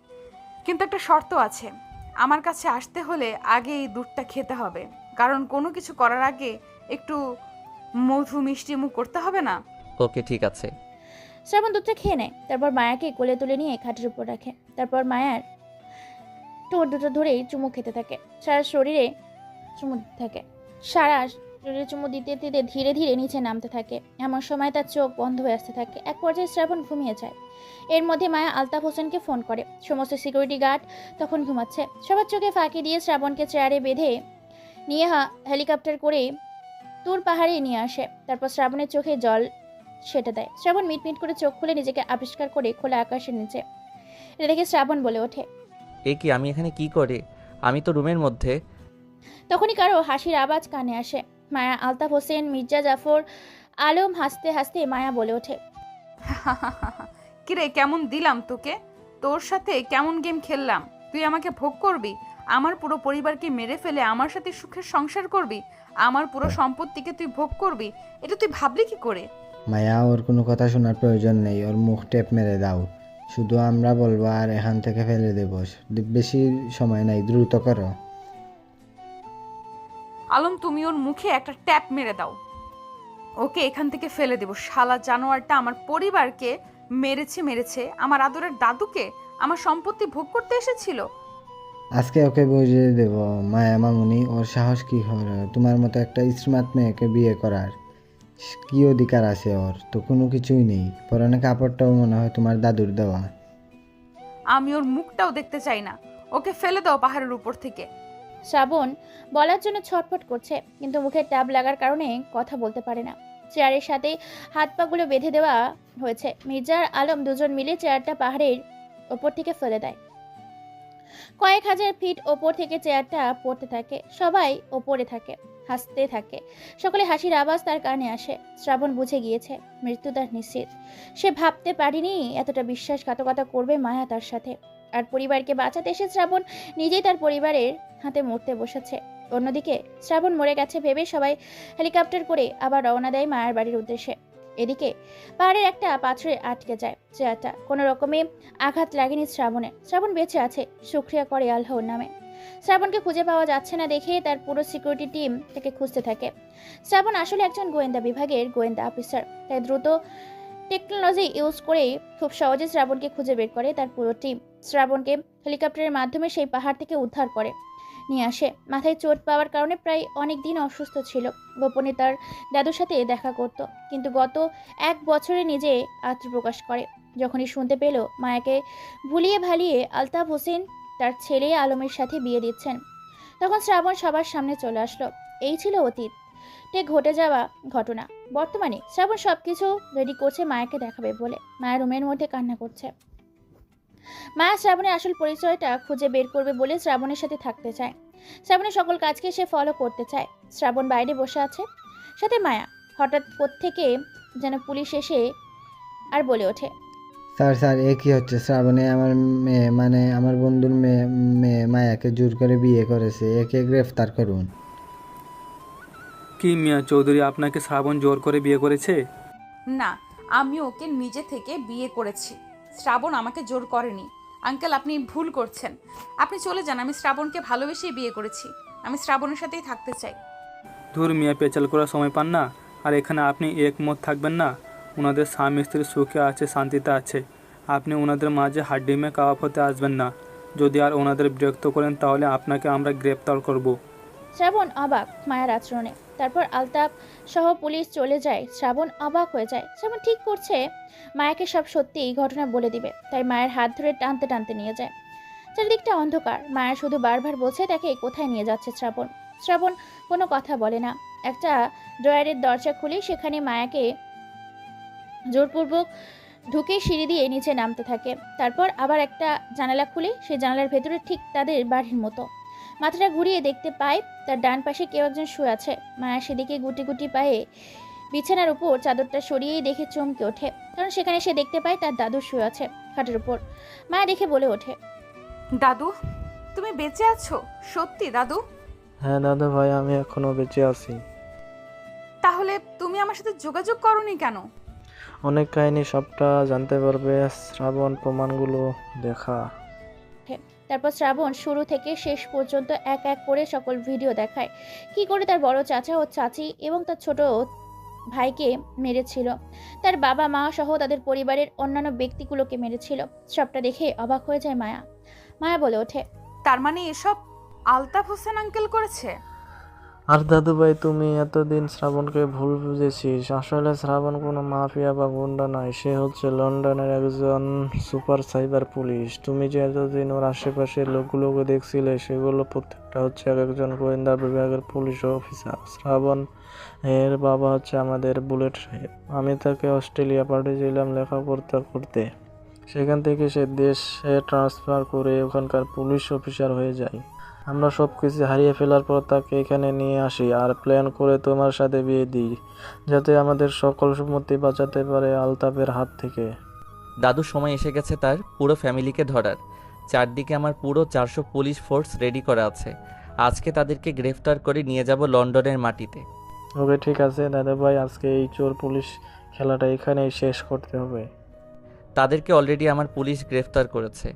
কিন্তু একটা শর্ত আছে, আমার কাছে আসতে হলে আগে এই দুধটা খেতে হবে, কারণ কোনো কিছু করার আগে একটু মধু মিষ্টি মুখ করতে হবে না? ওকে, ঠিক আছে। শ্রাবণ দুধটা খেয়ে নেয়। তারপর মায়াকে কোলে তুলে নিয়ে খাটের উপর রাখে। তারপর মায়ার ঠোঁট দুটো ধরেই চুমু খেতে থাকে। সারা শরীরে চুমু দিতে দিতে ধীরে ধীরে নিচে নামতে থাকে। এমন সময় তার চোখ বন্ধ হয়ে আসতে থাকে। এক পর্যায়ে শ্রাবণ ঘুমিয়ে যায়। এর মধ্যে মায়া আলতাফ হোসেনকে ফোন করে। সমস্ত সিকিউরিটি গার্ড তখন ঘুমাচ্ছে। সবার চোখে ফাঁকি দিয়ে শ্রাবণকে চেয়ারে বেঁধে নিয়ে হেলিকপ্টার করে তুর পাহাড়ে নিয়ে আসে। তারপর শ্রাবণের চোখে জল সেটে দেয়। শ্রাবণ মিটমিট করে চোখ খুলে নিজেকে আবিষ্কার করে খোলা আকাশের নিচে। এটা দেখে শ্রাবণ বলে ওঠে, এ কি, আমি এখানে কি করে? আমি তো রুমের মধ্যে। তখনই কারো হাসির আওয়াজ কানে আসে। মায়া, আলতাফ হোসেন, মির্জা জাফর আলম হাসতে হাসতে মায়া বলে ওঠে, কিরে, কেমন দিলাম তোকে? তোর সাথে কেমন গেম খেললাম? তুই আমাকে ভোগ করবি? আমার পুরো পরিবারকে মেরে ফেলে আমার সাথে সুখের সংসার করবি? আমার পুরো সম্পত্তিকে তুই ভোগ করবি? এটা তুই ভাবলি কি করে? মায়া, ওর কোনো কথা শোনার প্রয়োজন নেই। ওর মুখ টেপ মেরে দাও। শুধু আমরা বলবো আর এখান থেকে ফেলে দেবো। বেশি সময় নাই, দ্রুত করো। আলম, তুমি ওর মুখে একটা ট্যাপ মেরে দাও। ওকে এখান থেকে ফেলে দেবো। শালা জানোয়ারটা আমার পরিবারকে মেরেছে, আমার আদরের দাদুকে, আমার সম্পত্তি ভোগ করতে এসেছিল। আজকে ওকে বুঝিয়ে দেব মায়া মামুনি, ওর সাহস কি করে তোমার মতো একটা স্মার্ট মেয়েকে বিয়ে করার? কি অধিকার আছে ওর? তো কোনো কিছুই নেই। পরনে কাপড়টাও মনে হয় তোমার দাদুর দেওয়া। আমি ওর মুখটাও দেখতে চাই না। ওকে ফেলে দাও পাহাড়ের উপর থেকে। শ্রাবণ বলার জন্য ছটফট করছে, কিন্তু মুখে ট্যাব লাগার কারণে কথা বলতে পারে না। চেয়ারের সাথে হাত পাগুলো বেঁধে দেওয়া হয়েছে। মির্জা আর আলম দুজন মিলে চেয়ারটা পাহাড়ের ওপর থেকে ফেলে দেয়। কয়েক হাজার ফিট ওপর থেকে চেয়ারটা পড়তে থাকে। সবাই ওপরে থাকে, হাসতে থাকে। সকলে হাসির আওয়াজ তার কানে আসে। শ্রাবণ বুঝে গিয়েছে মৃত্যু তার নিশ্চিত। সে ভাবতে পারেনি এতটা বিশ্বাসঘাতকতা করবে মায়া তার সাথে। আর পরিবারকে বাঁচাতে এসে শ্রাবণ নিজেই তার পরিবারের হাতে মরতে বসেছে। অন্যদিকে শ্রাবণ মরে গেছে ভেবে সবাই হেলিকপ্টার করে আবার রওনা দেয় মায়ের বাড়ির উদ্দেশ্যে। এদিকে পাহাড়ের একটা পাথরে আটকে যায় চেয়ারটা। কোনো রকমে আঘাত লাগেনি শ্রাবণের। শ্রাবণ বেঁচে আছে, শুকরিয়া করে আল্লাহর নামে। শ্রাবণকে খুঁজে পাওয়া যাচ্ছে না দেখে তার পুরো সিকিউরিটি টিম তাকে খুঁজতে থাকে। শ্রাবণ আসলে একজন গোয়েন্দা বিভাগের গোয়েন্দা অফিসার, তাই দ্রুত টেকনোলজি ইউজ করে খুব সহজে শ্রাবণকে খুঁজে বের করে তার পুরো টিম। শ্রাবণকে হেলিকপ্টারের মাধ্যমে সেই পাহাড় থেকে উদ্ধার করে নিয়ে আসে। মাথায় চোট পাওয়ার কারণে প্রায় অনেক দিন অসুস্থ ছিল। গোপনে তার দাদুর সাথে দেখা করত, কিন্তু গত 1 বছরে নিজে আত্মপ্রকাশ করে। যখনই শুনতে পেল মায়াকে ভুলিয়ে ভালিয়ে আলতাফ হোসেন তার ছেলে আলমের সাথে বিয়ে দিচ্ছেন, তখন শ্রাবণ সবার সামনে চলে আসলো। এই ছিল অতীতে ঘটে যাওয়া ঘটনা। বর্তমানে শ্রাবণ সবকিছু রেডি করছে মায়াকে দেখাবে বলে। মায়ের রুমের মধ্যে কান্না করছে। মায়া শ্রাবণের আসল পরিচয়টা খুঁজে বের করবে বলে শ্রাবণের সাথে থাকতে চায়। শ্রাবণের সকল কাজকে সে ফলো করতে চায়। শ্রাবণ বাইরে বসে আছে, সাথে মায়া। হঠাৎ কোত্থেকে যেন পুলিশ এসে আর বলে ওঠে, স্যার এ কি হচ্ছে? শ্রাবণে আমার মেয়ে, মানে আমার বন্ধুর মেয়ে মায়াকে জোর করে বিয়ে করেছে। একে গ্রেফতার করুন। কি মিয়া চৌধুরী, আপনাকে শ্রাবণ জোর করে বিয়ে করেছে? না, আমি ওকে নিজে থেকে বিয়ে করেছি। শ্রাবণ আমাকে জোর করেনি। আঙ্কেল, আপনি ভুল করছেন। আপনি চলে যান। আমি শ্রাবণকে ভালোবেসেই বিয়ে করেছি। আমি শ্রাবণের সাথেই থাকতে চাই। ধুর মিয়া, পেঁচাল করার সময় পান না। আর এখানে আপনি একমত থাকবেন না? ওনাদের স্বামী স্ত্রী সুখে আছে, শান্তিতে আছে। আপনি ওনাদের মাঝে হাড্ডিমে কাবাব হতে আসবেন না। যদি আর ওনাদের বিরক্ত করেন তাহলে আপনাকে আমরা গ্রেপ্তার করব। শ্রাবণ অবাক মায়ের আচরণে। তারপর আলতাফ সহ পুলিশ চলে যায়। শ্রাবণ অবাক হয়ে যায়। শ্রাবণ ঠিক করছে মায়াকে সব সত্যি ঘটনা বলে দিবে, তাই মায়ের হাত ধরে টানতে টানতে নিয়ে যায়। চারিদিকটা অন্ধকার। মায়া শুধু বারবার বলছে তাকে কোথায় নিয়ে যাচ্ছে শ্রাবণ। শ্রাবণ কোনো কথা বলে না। একটা ড্রয়ারের দরজা খুলে সেখানে মায়াকে জোরপূর্বক ঢুকে সিঁড়ি দিয়ে নিচে নামতে থাকে। তারপর আবার একটা জানালা খুলে সেই জানালার ভেতরে ঠিক তাদের বাড়ির মতো। মাথাটা ঘুরিয়ে দেখতে পায় তার ডান পাশে কেউ একজন শুয়ে আছে। মায়া সেদিকে গুটি গুটি পায়ে বিছানার উপর চাদরটা সরিয়েই দেখে চমকে ওঠে, কারণ সেখানে সে দেখতে পায় তার দাদু শুয়ে আছে খাটের উপর। মায়া দেখে বলে ওঠে, দাদু, তুমি বেঁচে আছো? সত্যি দাদু? হ্যাঁ দাদু ভাই, আমি এখনো বেঁচে আছি। তাহলে তুমি আমার সাথে যোগাযোগ করোনি কেন? অনেক কাহিনী, সবটা জানতে পারবে শ্রাবণ, প্রমাণগুলো দেখা। তারপর শ্রাবণ শুরু থেকে শেষ পর্যন্ত এক এক করে সকল ভিডিও দেখায়, কি করে তার বড় চাচা ও চাচি এবং তার ছোট ভাইকে মেরেছিল, তার বাবা মা সহ তাদের পরিবারের অন্যান্য ব্যক্তিগুলোকে মেরেছিল। সবটা দেখে অবাক হয়ে যায় মায়া। মায়া বলে ওঠে, তার মানে এসব আলতাফ হোসেন আঙ্কেল করেছে? আর দাদু ভাই, তুমি এতদিন শ্রাবণকে ভুল বুঝেছিস। আসলে শ্রাবণ কোনো মাফিয়া বা গুন্ডা নয়, সে হচ্ছে লন্ডনের একজন সুপার সাইবার পুলিশ। তুমি যে এতদিন ওর আশেপাশের লোকগুলোকে দেখছিলে, সেগুলো প্রত্যেকটা হচ্ছে এক একজন গোয়েন্দা বিভাগের পুলিশ অফিসার। শ্রাবণ এর বাবা হচ্ছে আমাদের বুলেট সাহেব। আমি তাকে অস্ট্রেলিয়া পাঠিয়েছিলাম লেখাপড়া করতে। সেখান থেকে সে দেশে ট্রান্সফার করে ওখানকার পুলিশ অফিসার হয়ে যায়। আমরা সব কিছু হারিয়ে ফেলার পর তাকে এখানে নিয়ে আসি আর প্ল্যান করে তোমার সাথে বিয়ে দিই, যাতে আমাদের সকল সম্পত্তি বাঁচাতে পারে আলতাফের হাত থেকে। দাদু, সময় এসে গেছে তার পুরো ফ্যামিলিকে ধরার। চারদিকে আমার পুরো 400 পুলিশ ফোর্স রেডি করা আছে। আজকে তাদেরকে গ্রেফতার করে নিয়ে যাব লন্ডনের মাটিতে। ওকে ঠিক আছে দাদা ভাই, আজকে এই চোর পুলিশ খেলাটা এখানেই শেষ করতে হবে। তাদেরকে অলরেডি আমার পুলিশ গ্রেফতার করেছে।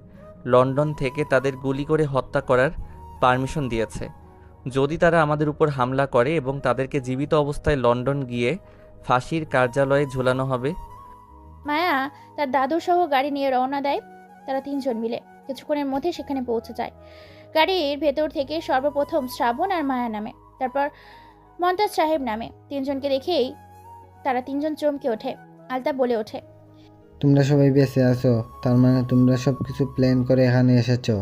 লন্ডন থেকে তাদের গুলি করে হত্যা করার পারমিশন দিয়েছে। যদি তারা আমাদের উপর হামলা করে এবং তাদেরকে জীবিত অবস্থায় লন্ডন গিয়ে ফাঁসির কার্যালয়ে ঝুলানো হবে। মায়া তার দাদু সহ গাড়ি নিয়ে রওনা দেয়। তারা তিনজন মিলে কিছুক্ষণের মধ্যে সেখানে পৌঁছে যায়। গাড়ির ভেতর থেকে সর্বপ্রথম শ্রাবণ আর মায়া নামে, তারপর মন্তাজ সাহেব নামে। তিনজনকে দেখেই তারা তিনজন চমকে ওঠে। আলতা বলে ওঠে, তোমরা সবাই বেঁচে আছো, তার মানে তোমরা সব কিছু প্ল্যান করে এখানে এসেছো।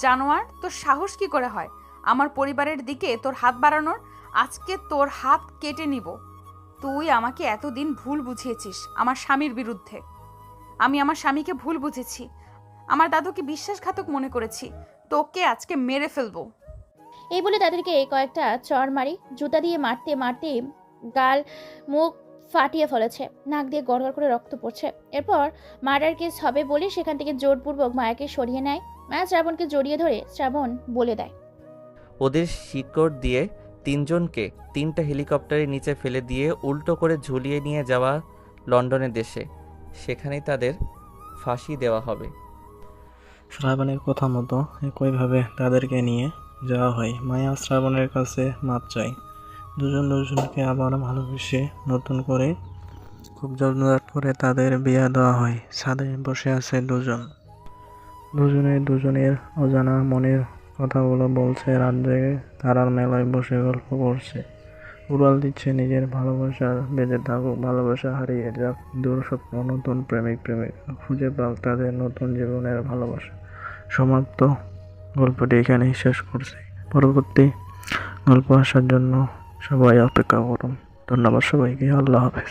জানোয়ার, তোর সাহস কি করে হয় আমার পরিবারের দিকে তোর হাত বাড়ানোর? আজকে তোর হাত কেটে নিব। তুই আমাকে এতদিন ভুল বুঝিয়েছিস আমার স্বামীর বিরুদ্ধে। আমি আমার স্বামীকে ভুল বুঝেছি, আমার দাদুকে বিশ্বাসঘাতক মনে করেছি। তোকে আজকে মেরে ফেলবো। এই বলে তাদেরকে কয়েকটা চড় মারি। জুতা দিয়ে মারতে মারতে গাল মুখ ফাটিয়ে ফেলেছে, নাক দিয়ে গড়গড় করে রক্ত পড়ছে। এরপর মার্ডার কেস হবে বলে সেখান থেকে জোরপূর্বক মায়াকে সরিয়ে নেয়। মায়া শ্রাবণকে জড়িয়ে ধরে শ্রাবণ বলে দেয়, ওদের শিকড় দিয়ে তিনজনকে 3টা হেলিকপ্টারের নিচে ফেলে দিয়ে উল্টো করে ঝুলিয়ে নিয়ে যাওয়া লন্ডনের দেশে। সেখানেই তাদের ফাঁসি দেওয়া হবে। শ্রাবণের কথা মতো একইভাবে তাদেরকে নিয়ে যাওয়া হয়। মায়া শ্রাবণের কাছে মাপ চায়। দুজন দুজনকে আবার ভালোবেসে নতুন করে খুব যত্ন করে তাদের বিয়ে দেওয়া হয়। ছাদে বসে আছে দুজনের অজানা মনের কথাগুলো বলছে। রাত জেগে তারার মেলায় বসে গল্প করছে, উড়াল দিচ্ছে নিজের ভালোবাসার। বেঁচে থাকুক ভালোবাসা, হারিয়ে যাক দূর স্বপ্ন, নতুন প্রেমিক খুঁজে পাক তাদের নতুন জীবনের ভালোবাসা। সমাপ্ত। গল্পটি এখানেই শেষ করছি। পরবর্তী গল্প আসার জন্য সবাই অপেক্ষা করুন। ধন্যবাদ সবাইকে। আল্লাহ হাফেজ।